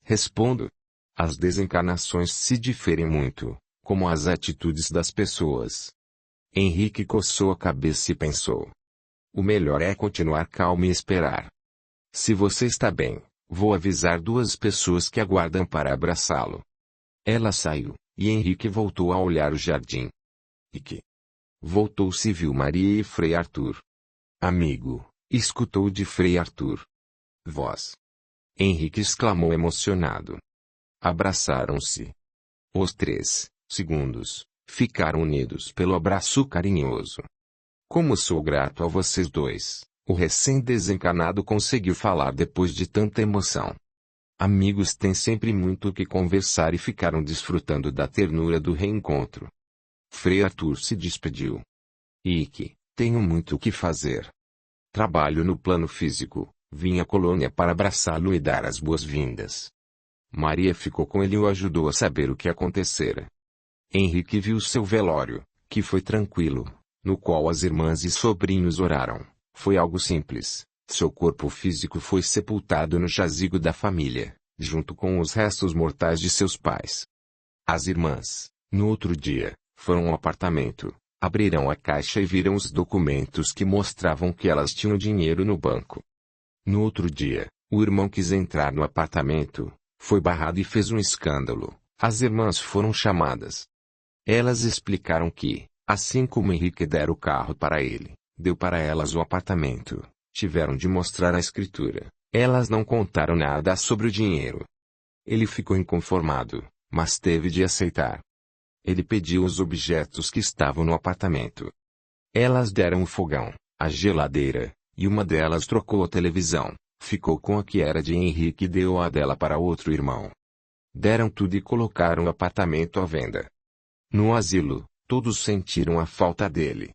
Respondo. As desencarnações se diferem muito, como as atitudes das pessoas. Henrique coçou a cabeça e pensou. O melhor é continuar calmo e esperar. Se você está bem, vou avisar duas pessoas que aguardam para abraçá-lo. Ela saiu, e Henrique voltou a olhar o jardim. E que? Voltou-se e viu Maria e Frei Arthur. Amigo, escutou de Frei Arthur. Vós. Henrique exclamou emocionado. Abraçaram-se. Os 3 segundos, ficaram unidos pelo abraço carinhoso. Como sou grato a vocês dois, o recém-desencarnado conseguiu falar depois de tanta emoção. Amigos têm sempre muito o que conversar e ficaram desfrutando da ternura do reencontro. Frei Arthur se despediu. Ike, tenho muito o que fazer. Trabalho no plano físico, vim à colônia para abraçá-lo e dar as boas-vindas. Maria ficou com ele e o ajudou a saber o que acontecera. Henrique viu seu velório, que foi tranquilo, no qual as irmãs e sobrinhos oraram. Foi algo simples. Seu corpo físico foi sepultado no jazigo da família, junto com os restos mortais de seus pais. As irmãs, no outro dia, foram ao apartamento, abriram a caixa e viram os documentos que mostravam que elas tinham dinheiro no banco. No outro dia, o irmão quis entrar no apartamento, foi barrado e fez um escândalo. As irmãs foram chamadas. Elas explicaram que, assim como Henrique dera o carro para ele, deu para elas o apartamento. Tiveram de mostrar a escritura. Elas não contaram nada sobre o dinheiro. Ele ficou inconformado, mas teve de aceitar. Ele pediu os objetos que estavam no apartamento. Elas deram o fogão, a geladeira, e uma delas trocou a televisão. Ficou com a que era de Henrique e deu a dela para outro irmão. Deram tudo e colocaram o apartamento à venda. No asilo, todos sentiram a falta dele.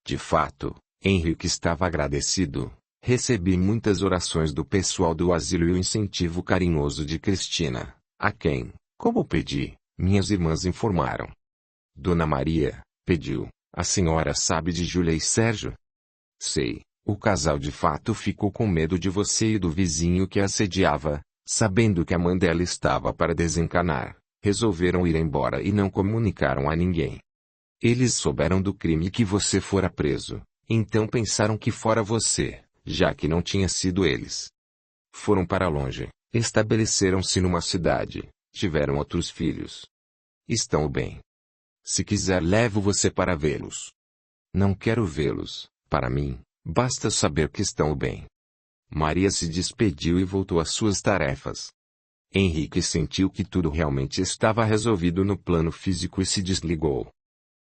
De fato, Henrique estava agradecido. Recebi muitas orações do pessoal do asilo e o incentivo carinhoso de Cristina, a quem, como pedi, minhas irmãs informaram. Dona Maria, pediu, a senhora sabe de Júlia e Sérgio? Sei, o casal de fato ficou com medo de você e do vizinho que a assediava, sabendo que a mãe dela estava para desencanar, resolveram ir embora e não comunicaram a ninguém. Eles souberam do crime e que você fora preso, então pensaram que fora você. Já que não tinha sido eles. Foram para longe, estabeleceram-se numa cidade, tiveram outros filhos. Estão bem. Se quiser levo você para vê-los. Não quero vê-los, para mim, basta saber que estão bem. Maria se despediu e voltou às suas tarefas. Henrique sentiu que tudo realmente estava resolvido no plano físico e se desligou.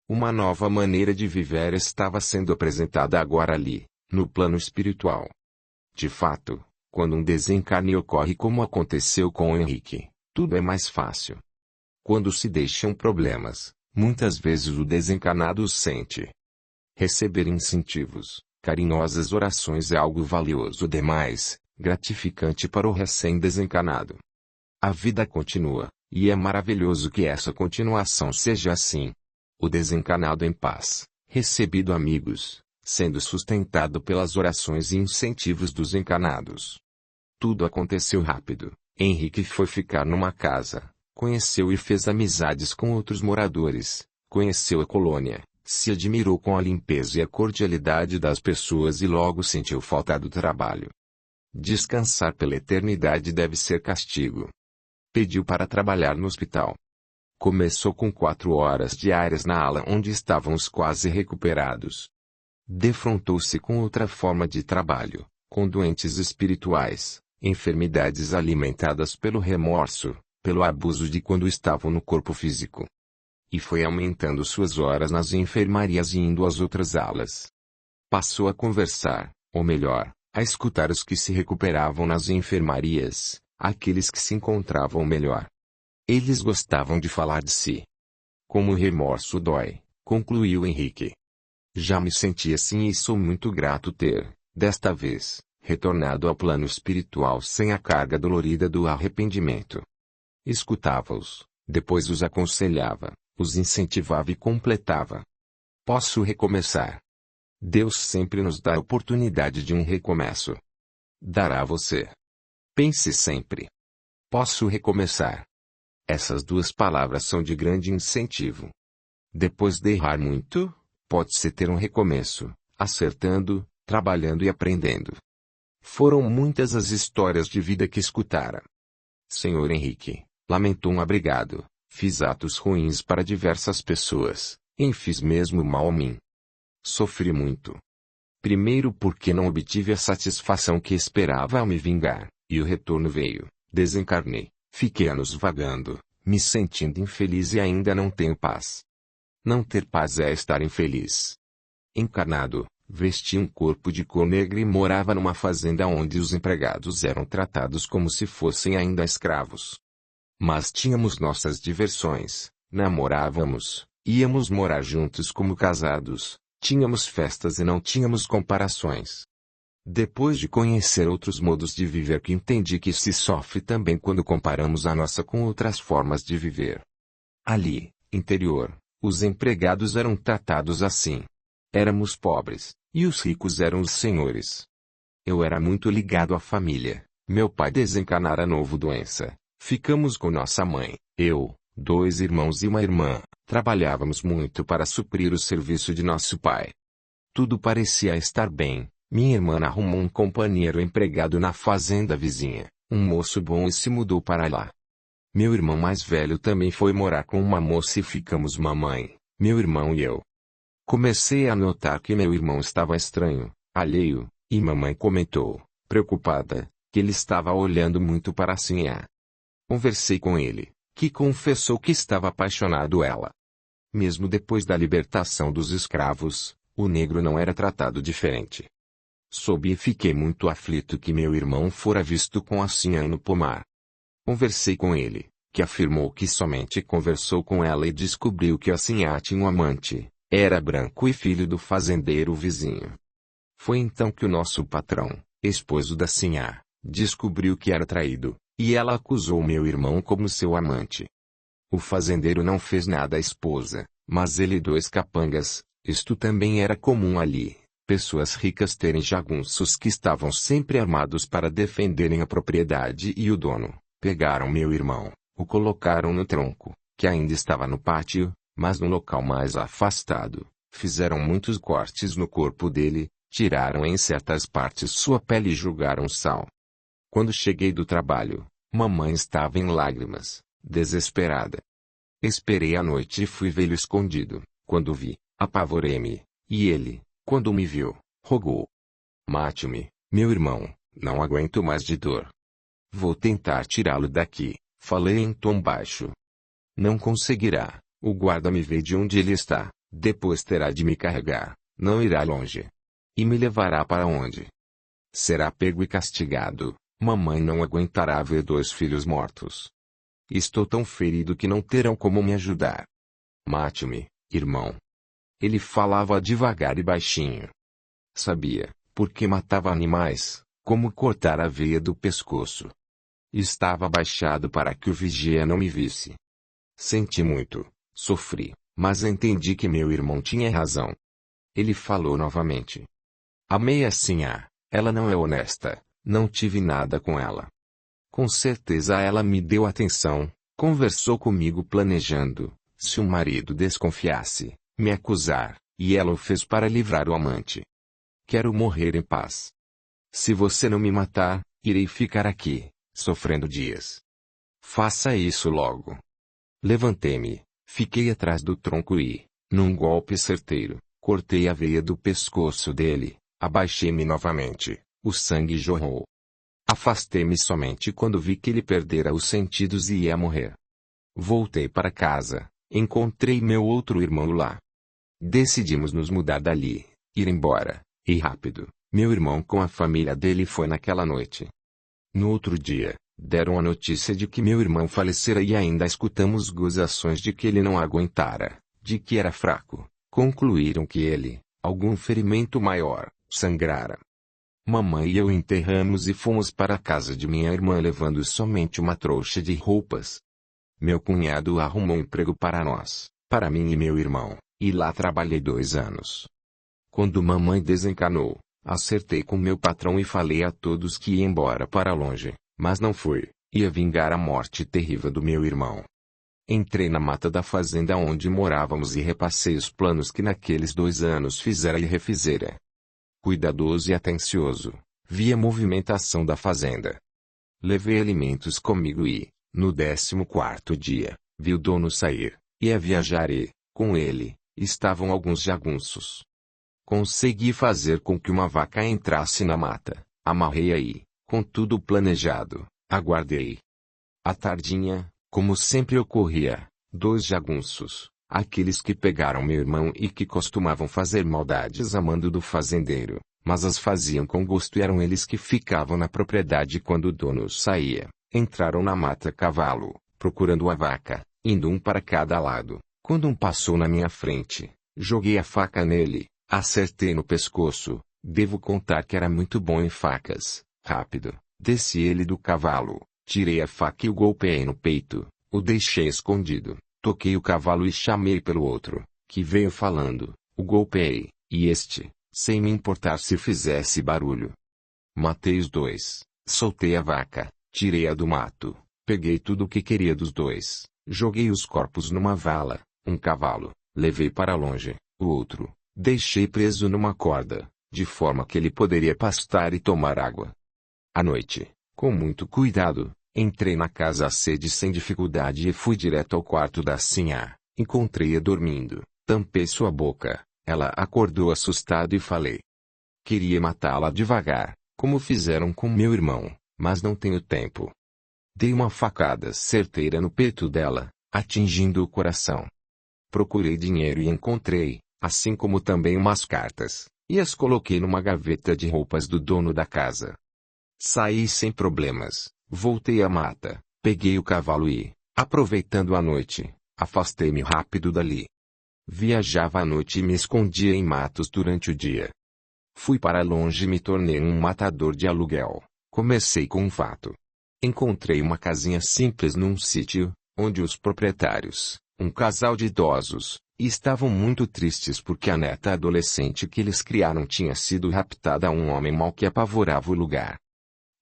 Uma nova maneira de viver estava sendo apresentada agora ali. No plano espiritual. De fato, quando um desencarne ocorre como aconteceu com Henrique, tudo é mais fácil. Quando se deixam problemas, muitas vezes o desencarnado os sente. Receber incentivos, carinhosas orações é algo valioso demais, gratificante para o recém-desencarnado. A vida continua, e é maravilhoso que essa continuação seja assim. O desencarnado em paz, recebido amigos, sendo sustentado pelas orações e incentivos dos encarnados. Tudo aconteceu rápido. Henrique foi ficar numa casa, conheceu e fez amizades com outros moradores, conheceu a colônia, se admirou com a limpeza e a cordialidade das pessoas e logo sentiu falta do trabalho. Descansar pela eternidade deve ser castigo. Pediu para trabalhar no hospital. Começou com 4 horas diárias na ala onde estavam os quase recuperados. Defrontou-se com outra forma de trabalho, com doentes espirituais, enfermidades alimentadas pelo remorso, pelo abuso de quando estavam no corpo físico. E foi aumentando suas horas nas enfermarias e indo às outras alas. Passou a conversar, ou melhor, a escutar os que se recuperavam nas enfermarias, aqueles que se encontravam melhor. Eles gostavam de falar de si. Como o remorso dói, concluiu Henrique. Já me senti assim e sou muito grato ter, desta vez, retornado ao plano espiritual sem a carga dolorida do arrependimento. Escutava-os, depois os aconselhava, os incentivava e completava. Posso recomeçar. Deus sempre nos dá a oportunidade de um recomeço. Dará a você. Pense sempre. Posso recomeçar. Essas 2 palavras são de grande incentivo. Depois de errar muito, pode-se ter um recomeço, acertando, trabalhando e aprendendo. Foram muitas as histórias de vida que escutara. Senhor Henrique, lamentou um abrigado, fiz atos ruins para diversas pessoas, e fiz mesmo mal a mim. Sofri muito. Primeiro porque não obtive a satisfação que esperava ao me vingar, e o retorno veio, desencarnei, fiquei anos vagando, me sentindo infeliz e ainda não tenho paz. Não ter paz é estar infeliz. Encarnado, vesti um corpo de cor negra e morava numa fazenda onde os empregados eram tratados como se fossem ainda escravos. Mas tínhamos nossas diversões, namorávamos, íamos morar juntos como casados, tínhamos festas e não tínhamos comparações. Depois de conhecer outros modos de viver que entendi que se sofre também quando comparamos a nossa com outras formas de viver. Ali, interior, os empregados eram tratados assim. Éramos pobres, e os ricos eram os senhores. Eu era muito ligado à família. Meu pai desencarnara novo doença. Ficamos com nossa mãe, eu, 2 irmãos e uma irmã. Trabalhávamos muito para suprir o serviço de nosso pai. Tudo parecia estar bem. Minha irmã arrumou um companheiro empregado na fazenda vizinha, um moço bom e se mudou para lá. Meu irmão mais velho também foi morar com uma moça e ficamos mamãe, meu irmão e eu. Comecei a notar que meu irmão estava estranho, alheio, e mamãe comentou, preocupada, que ele estava olhando muito para a Sinhá. Conversei com ele, que confessou que estava apaixonado ela. Mesmo depois da libertação dos escravos, o negro não era tratado diferente. Soube e fiquei muito aflito que meu irmão fora visto com a Sinhá no pomar. Conversei com ele, que afirmou que somente conversou com ela e descobriu que a Sinhá tinha um amante, era branco e filho do fazendeiro vizinho. Foi então que o nosso patrão, esposo da Sinhá, descobriu que era traído, e ela acusou meu irmão como seu amante. O fazendeiro não fez nada à esposa, mas ele 2 capangas, isto também era comum ali. Pessoas ricas terem jagunços que estavam sempre armados para defenderem a propriedade e o dono, pegaram meu irmão, o colocaram no tronco, que ainda estava no pátio, mas no local mais afastado, fizeram muitos cortes no corpo dele, tiraram em certas partes sua pele e jogaram sal. Quando cheguei do trabalho, mamãe estava em lágrimas, desesperada. Esperei a noite e fui vê-lo escondido, quando vi, apavorei-me, e ele, quando me viu, rogou. Mate-me, meu irmão, não aguento mais de dor. Vou tentar tirá-lo daqui, falei em tom baixo. Não conseguirá, o guarda me vê de onde ele está, depois terá de me carregar, não irá longe. E me levará para onde? Será pego e castigado, mamãe não aguentará ver 2 filhos mortos. Estou tão ferido que não terão como me ajudar. Mate-me, irmão. Ele falava devagar e baixinho. Sabia, porque matava animais, como cortar a veia do pescoço. Estava abaixado para que o vigia não me visse. Senti muito, sofri, mas entendi que meu irmão tinha razão. Ele falou novamente. Amei a Sinhá, ela não é honesta, não tive nada com ela. Com certeza ela me deu atenção, conversou comigo planejando, se o marido desconfiasse, me acusar, e ela o fez para livrar o amante. Quero morrer em paz. Se você não me matar, irei ficar aqui, sofrendo dias. Faça isso logo. Levantei-me, fiquei atrás do tronco e, num golpe certeiro, cortei a veia do pescoço dele, abaixei-me novamente, o sangue jorrou. Afastei-me somente quando vi que ele perdera os sentidos e ia morrer. Voltei para casa, encontrei meu outro irmão lá. Decidimos nos mudar dali, ir embora, e rápido. Meu irmão com a família dele foi naquela noite. No outro dia, deram a notícia de que meu irmão falecera e ainda escutamos gozações de que ele não aguentara, de que era fraco. Concluíram que ele, algum ferimento maior, sangrara. Mamãe e eu enterramos e fomos para a casa de minha irmã levando somente uma trouxa de roupas. Meu cunhado arrumou emprego para nós, para mim e meu irmão, e lá trabalhei 2 anos. Quando mamãe desencanou, acertei com meu patrão e falei a todos que ia embora para longe, mas não fui, ia vingar a morte terrível do meu irmão. Entrei na mata da fazenda onde morávamos e repassei os planos que naqueles 2 anos fizera e refizera. Cuidadoso e atencioso, vi a movimentação da fazenda. Levei alimentos comigo e, no 14º dia, vi o dono sair, ia viajar e, com ele, estavam alguns jagunços. Consegui fazer com que uma vaca entrasse na mata, amarrei-a e, com tudo planejado, aguardei. À tardinha, como sempre ocorria, 2 jagunços, aqueles que pegaram meu irmão e que costumavam fazer maldades a mando do fazendeiro, mas as faziam com gosto e eram eles que ficavam na propriedade quando o dono saía, entraram na mata a cavalo, procurando a vaca, indo um para cada lado. Quando um passou na minha frente, joguei a faca nele, acertei no pescoço. Devo contar que era muito bom em facas. Rápido, desci ele do cavalo, tirei a faca e o golpeei no peito, o deixei escondido. Toquei o cavalo e chamei pelo outro, que veio falando, o golpeei, e este, sem me importar se fizesse barulho. Matei os 2, soltei a vaca, tirei-a do mato, peguei tudo o que queria dos 2, joguei os corpos numa vala, um cavalo, levei para longe, o outro, deixei preso numa corda, de forma que ele poderia pastar e tomar água. À noite, com muito cuidado, entrei na casa à sede sem dificuldade e fui direto ao quarto da Sinhá. Encontrei-a dormindo, tampei sua boca, ela acordou assustada e falei. Queria matá-la devagar, como fizeram com meu irmão, mas não tenho tempo. Dei uma facada certeira no peito dela, atingindo o coração. Procurei dinheiro e encontrei, assim como também umas cartas, e as coloquei numa gaveta de roupas do dono da casa. Saí sem problemas. Voltei à mata, peguei o cavalo e, aproveitando a noite, afastei-me rápido dali. Viajava à noite e me escondia em matos durante o dia. Fui para longe e me tornei um matador de aluguel. Comecei com um fato. Encontrei uma casinha simples num sítio, onde os proprietários, um casal de idosos, estavam muito tristes porque a neta adolescente que eles criaram tinha sido raptada a um homem mau que apavorava o lugar.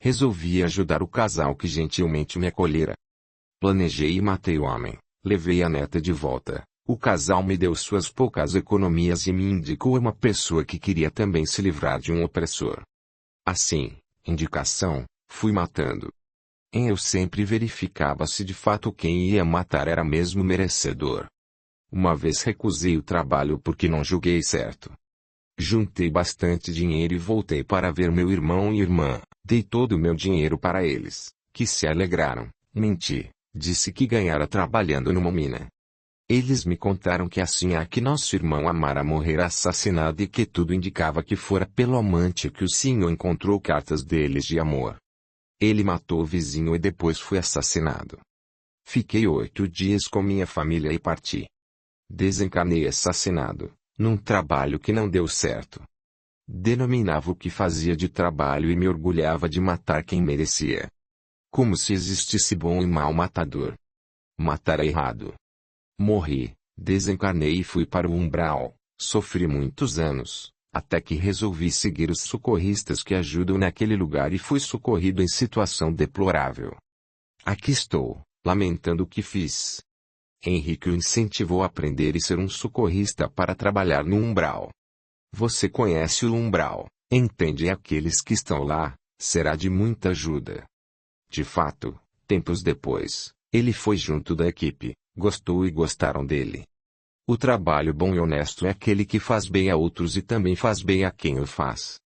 Resolvi ajudar o casal que gentilmente me acolhera. Planejei e matei o homem, levei a neta de volta. O casal me deu suas poucas economias e me indicou uma pessoa que queria também se livrar de um opressor. Assim, indicação, fui matando. Eu sempre verificava se de fato quem ia matar era mesmo merecedor. Uma vez recusei o trabalho porque não julguei certo. Juntei bastante dinheiro e voltei para ver meu irmão e irmã. Dei todo o meu dinheiro para eles, que se alegraram. Menti, disse que ganhara trabalhando numa mina. Eles me contaram que assim que nosso irmão amara morrer assassinado e que tudo indicava que fora pelo amante que o senhor encontrou cartas deles de amor. Ele matou o vizinho e depois foi assassinado. Fiquei 8 dias com minha família e parti. Desencarnei assassinado, num trabalho que não deu certo. Denominava o que fazia de trabalho e me orgulhava de matar quem merecia. Como se existisse bom e mau matador. Matar é errado. Morri, desencarnei e fui para o umbral. Sofri muitos anos, até que resolvi seguir os socorristas que ajudam naquele lugar e fui socorrido em situação deplorável. Aqui estou, lamentando o que fiz. Henrique o incentivou a aprender e ser um socorrista para trabalhar no umbral. Você conhece o umbral, entende aqueles que estão lá, será de muita ajuda. De fato, tempos depois, ele foi junto da equipe, gostou e gostaram dele. O trabalho bom e honesto é aquele que faz bem a outros e também faz bem a quem o faz.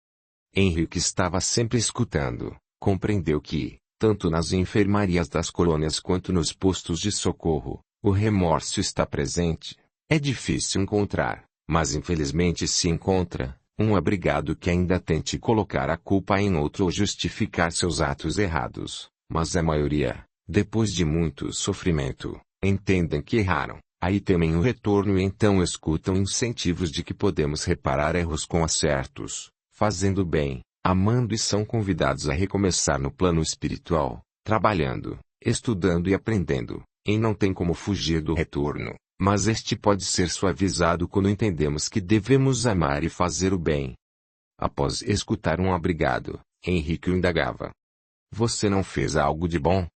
Henrique estava sempre escutando, compreendeu que, tanto nas enfermarias das colônias quanto nos postos de socorro, o remorso está presente. É difícil encontrar, mas infelizmente se encontra, um abrigado que ainda tente colocar a culpa em outro ou justificar seus atos errados, mas a maioria, depois de muito sofrimento, entendem que erraram, aí temem o retorno e então escutam incentivos de que podemos reparar erros com acertos, fazendo bem, amando e são convidados a recomeçar no plano espiritual, trabalhando, estudando e aprendendo, e não tem como fugir do retorno. Mas este pode ser suavizado quando entendemos que devemos amar e fazer o bem. Após escutar um abrigado, Henrique o indagava. Você não fez algo de bom?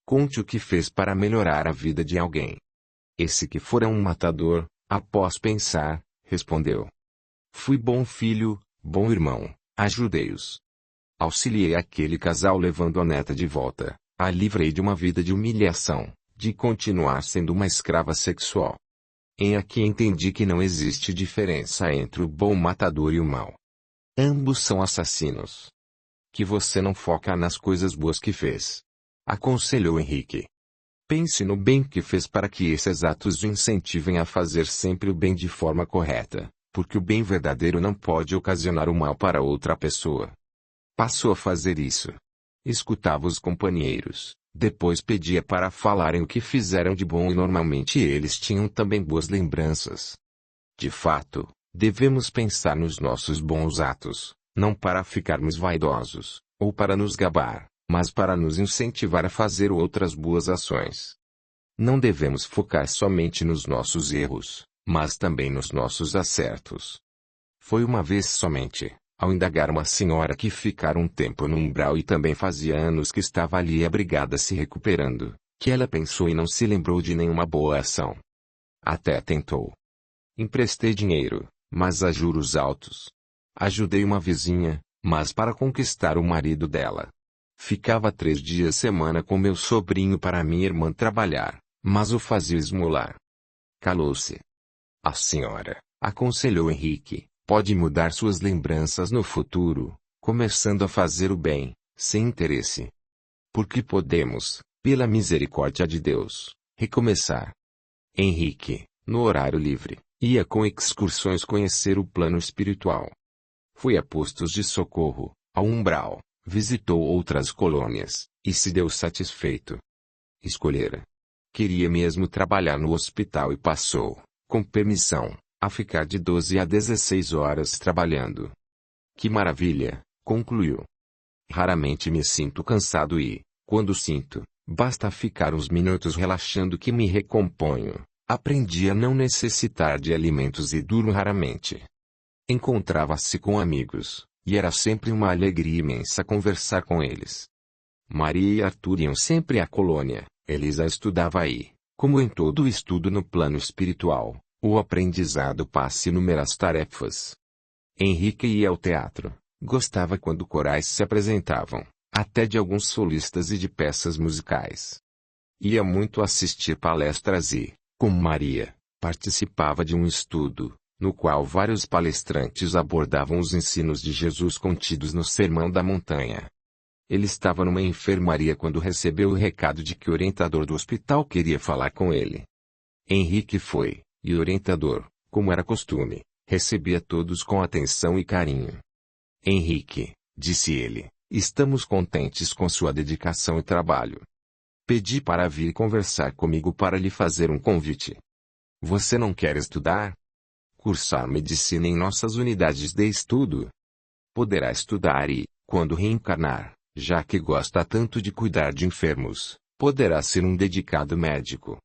Conte o que fez para melhorar a vida de alguém. Esse que fora um matador, após pensar, respondeu. Fui bom filho, bom irmão, ajudei-os. Auxiliei aquele casal levando a neta de volta, a livrei de uma vida de humilhação, de continuar sendo uma escrava sexual. Em aqui entendi que não existe diferença entre o bom matador e o mau. Ambos são assassinos. Que você não foca nas coisas boas que fez. Aconselhou Henrique. Pense no bem que fez para que esses atos o incentivem a fazer sempre o bem de forma correta, porque o bem verdadeiro não pode ocasionar o mal para outra pessoa. Passou a fazer isso. Escutava os companheiros. Depois pedia para falarem o que fizeram de bom e normalmente eles tinham também boas lembranças. De fato, devemos pensar nos nossos bons atos, não para ficarmos vaidosos, ou para nos gabar, mas para nos incentivar a fazer outras boas ações. Não devemos focar somente nos nossos erros, mas também nos nossos acertos. Foi uma vez somente, ao indagar uma senhora que ficara um tempo no umbral e também fazia anos que estava ali abrigada se recuperando, que ela pensou e não se lembrou de nenhuma boa ação. Até tentou. Emprestei dinheiro, mas a juros altos. Ajudei uma vizinha, mas para conquistar o marido dela. Ficava 3 dias semana com meu sobrinho para minha irmã trabalhar, mas o fazia esmolar. Calou-se. A senhora, aconselhou Henrique, pode mudar suas lembranças no futuro, começando a fazer o bem, sem interesse. Porque podemos, pela misericórdia de Deus, recomeçar. Henrique, no horário livre, ia com excursões conhecer o plano espiritual. Foi a postos de socorro, ao umbral, visitou outras colônias, e se deu satisfeito. Escolhera. Queria mesmo trabalhar no hospital e passou, com permissão, a ficar de 12 a 16 horas trabalhando. Que maravilha, concluiu. Raramente me sinto cansado e, quando sinto, basta ficar uns minutos relaxando que me recomponho. Aprendi a não necessitar de alimentos e durmo raramente. Encontrava-se com amigos, e era sempre uma alegria imensa conversar com eles. Maria e Arthur iam sempre à colônia, Elisa estudava aí, como em todo estudo no plano espiritual. O aprendizado passa inúmeras tarefas. Henrique ia ao teatro, gostava quando corais se apresentavam, até de alguns solistas e de peças musicais. Ia muito assistir palestras e, como Maria, participava de um estudo, no qual vários palestrantes abordavam os ensinos de Jesus contidos no Sermão da Montanha. Ele estava numa enfermaria quando recebeu o recado de que o orientador do hospital queria falar com ele. Henrique foi. E o orientador, como era costume, recebia todos com atenção e carinho. Henrique, disse ele, estamos contentes com sua dedicação e trabalho. Pedi para vir conversar comigo para lhe fazer um convite. Você não quer estudar? Cursar medicina em nossas unidades de estudo? Poderá estudar e, quando reencarnar, já que gosta tanto de cuidar de enfermos, poderá ser um dedicado médico.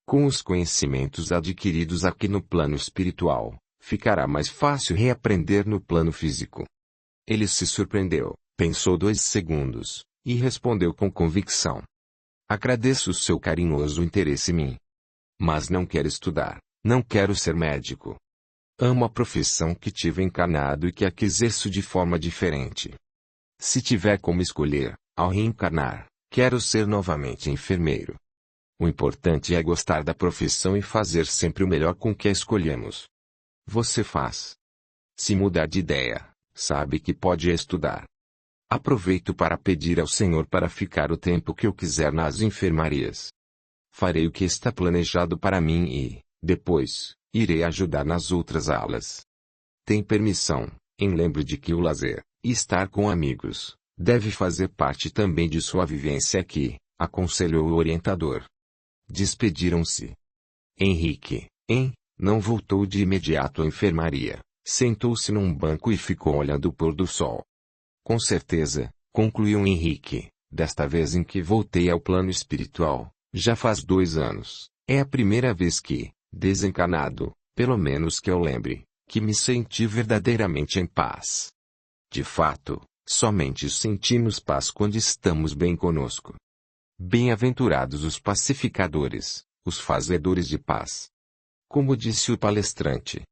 Com os conhecimentos adquiridos aqui no plano espiritual, ficará mais fácil reaprender no plano físico. Ele se surpreendeu, pensou 2 segundos, e respondeu com convicção. Agradeço o seu carinhoso interesse em mim. Mas não quero estudar, não quero ser médico. Amo a profissão que tive encarnado e que aqui exerço de forma diferente. Se tiver como escolher, ao reencarnar, quero ser novamente enfermeiro. O importante é gostar da profissão e fazer sempre o melhor com que a escolhemos. Você faz. Se mudar de ideia, sabe que pode estudar. Aproveito para pedir ao Senhor para ficar o tempo que eu quiser nas enfermarias. Farei o que está planejado para mim e, depois, irei ajudar nas outras alas. Tem permissão, lembre de que o lazer, e estar com amigos, deve fazer parte também de sua vivência aqui, aconselhou o orientador. Despediram-se. Henrique, não voltou de imediato à enfermaria, sentou-se num banco e ficou olhando o pôr do sol. Com certeza, concluiu Henrique, desta vez em que voltei ao plano espiritual, já faz 2 anos, é a primeira vez que, desencarnado, pelo menos que eu lembre, que me senti verdadeiramente em paz. De fato, somente sentimos paz quando estamos bem conosco. Bem-aventurados os pacificadores, os fazedores de paz. Como disse o palestrante,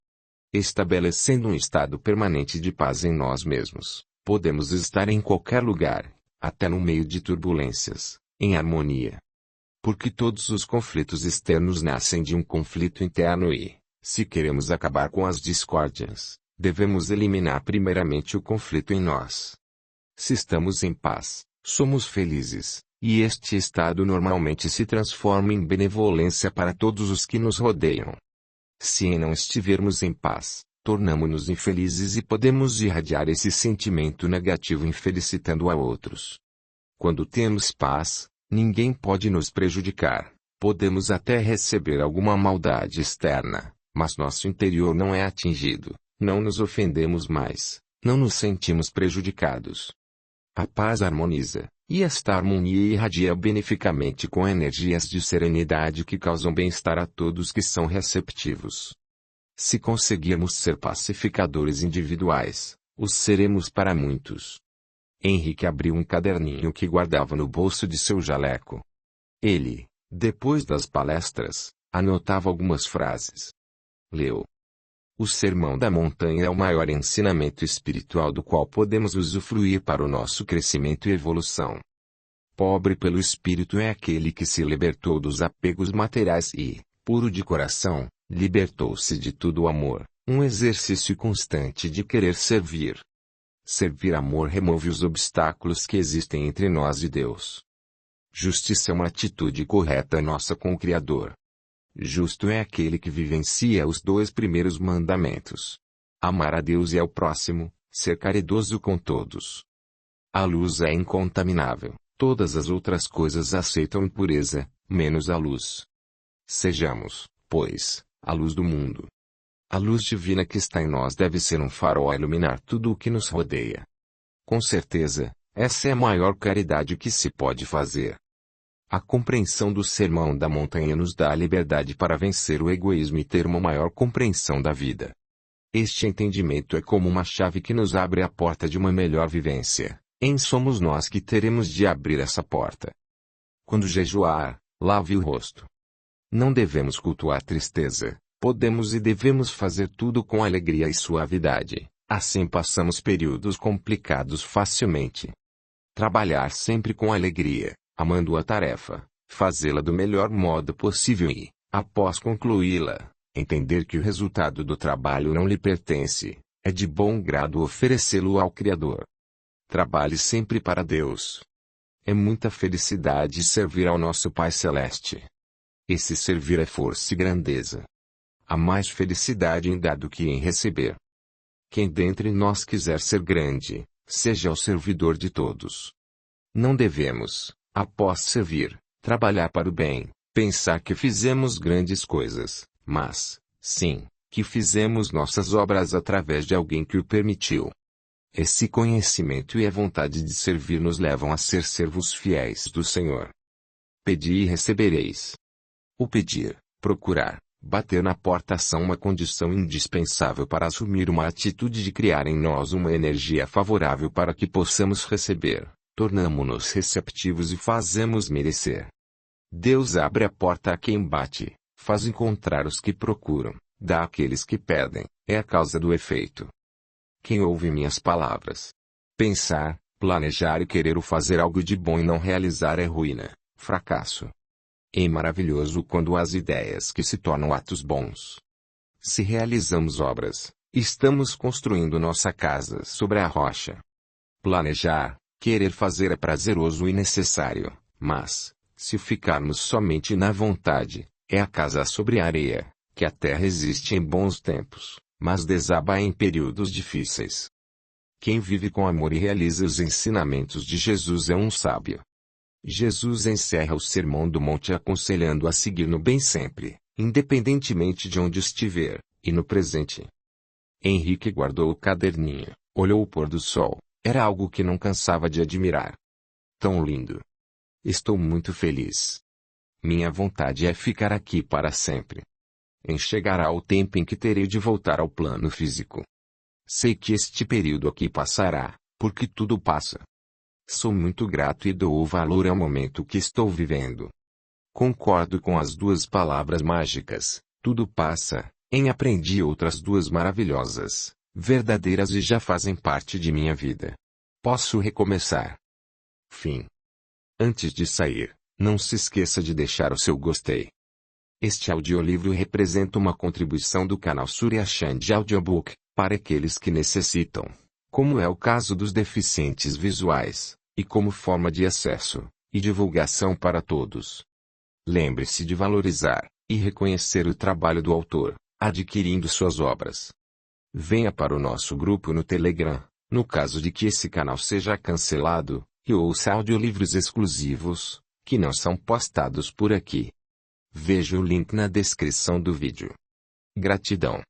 estabelecendo um estado permanente de paz em nós mesmos, podemos estar em qualquer lugar, até no meio de turbulências, em harmonia. Porque todos os conflitos externos nascem de um conflito interno e, se queremos acabar com as discórdias, devemos eliminar primeiramente o conflito em nós. Se estamos em paz, somos felizes, e este estado normalmente se transforma em benevolência para todos os que nos rodeiam. Se não estivermos em paz, tornamo-nos infelizes e podemos irradiar esse sentimento negativo infelicitando a outros. Quando temos paz, ninguém pode nos prejudicar, podemos até receber alguma maldade externa, mas nosso interior não é atingido, não nos ofendemos mais, não nos sentimos prejudicados. A paz harmoniza, e esta harmonia irradia beneficamente com energias de serenidade que causam bem-estar a todos que são receptivos. Se conseguirmos ser pacificadores individuais, os seremos para muitos. Henrique abriu um caderninho que guardava no bolso de seu jaleco. Ele, depois das palestras, anotava algumas frases. Leu. O Sermão da Montanha é o maior ensinamento espiritual do qual podemos usufruir para o nosso crescimento e evolução. Pobre pelo espírito é aquele que se libertou dos apegos materiais e, puro de coração, libertou-se de todo o amor, um exercício constante de querer servir. Servir amor remove os obstáculos que existem entre nós e Deus. Justiça é uma atitude correta nossa com o Criador. Justo é aquele que vivencia os 2 primeiros mandamentos. Amar a Deus e ao próximo, ser caridoso com todos. A luz é incontaminável, todas as outras coisas aceitam impureza, menos a luz. Sejamos, pois, a luz do mundo. A luz divina que está em nós deve ser um farol a iluminar tudo o que nos rodeia. Com certeza, essa é a maior caridade que se pode fazer. A compreensão do Sermão da Montanha nos dá a liberdade para vencer o egoísmo e ter uma maior compreensão da vida. Este entendimento é como uma chave que nos abre a porta de uma melhor vivência, somos nós que teremos de abrir essa porta. Quando jejuar, lave o rosto. Não devemos cultuar tristeza, podemos e devemos fazer tudo com alegria e suavidade, assim passamos períodos complicados facilmente. Trabalhar sempre com alegria, amando a tarefa, fazê-la do melhor modo possível e, após concluí-la, entender que o resultado do trabalho não lhe pertence, é de bom grado oferecê-lo ao Criador. Trabalhe sempre para Deus. É muita felicidade servir ao nosso Pai Celeste. Esse servir é força e grandeza. Há mais felicidade em dar do que em receber. Quem dentre nós quiser ser grande, seja o servidor de todos. Não devemos, após servir, trabalhar para o bem, pensar que fizemos grandes coisas, mas, sim, que fizemos nossas obras através de alguém que o permitiu. Esse conhecimento e a vontade de servir nos levam a ser servos fiéis do Senhor. Pedi e recebereis. O pedir, procurar, bater na porta são uma condição indispensável para assumir uma atitude de criar em nós uma energia favorável para que possamos receber. Tornamo-nos receptivos e fazemos merecer. Deus abre a porta a quem bate, faz encontrar os que procuram, dá àqueles que pedem, é a causa do efeito. Quem ouve minhas palavras, pensar, planejar e querer o fazer algo de bom e não realizar é ruína, fracasso. É maravilhoso quando as ideias que se tornam atos bons. Se realizamos obras, estamos construindo nossa casa sobre a rocha. Planejar, querer fazer é prazeroso e necessário, mas, se ficarmos somente na vontade, é a casa sobre a areia, que a terra existe em bons tempos, mas desaba em períodos difíceis. Quem vive com amor e realiza os ensinamentos de Jesus é um sábio. Jesus encerra o Sermão do Monte aconselhando a seguir no bem sempre, independentemente de onde estiver, e no presente. Henrique guardou o caderninho, olhou o pôr do sol, era algo que não cansava de admirar. Tão lindo. Estou muito feliz. Minha vontade é ficar aqui para sempre. Chegará o tempo em que terei de voltar ao plano físico. Sei que este período aqui passará, porque tudo passa. Sou muito grato e dou valor ao momento que estou vivendo. Concordo com as duas palavras mágicas, tudo passa, aprendi outras duas maravilhosas, verdadeiras e já fazem parte de minha vida. Posso recomeçar. Fim. Antes de sair, não se esqueça de deixar o seu gostei. Este audiolivro representa uma contribuição do canal Surya Chand Audiobook, para aqueles que necessitam, como é o caso dos deficientes visuais, e como forma de acesso e divulgação para todos. Lembre-se de valorizar e reconhecer o trabalho do autor, adquirindo suas obras. Venha para o nosso grupo no Telegram, no caso de que esse canal seja cancelado, e ouça audiolivros exclusivos, que não são postados por aqui. Veja o link na descrição do vídeo. Gratidão.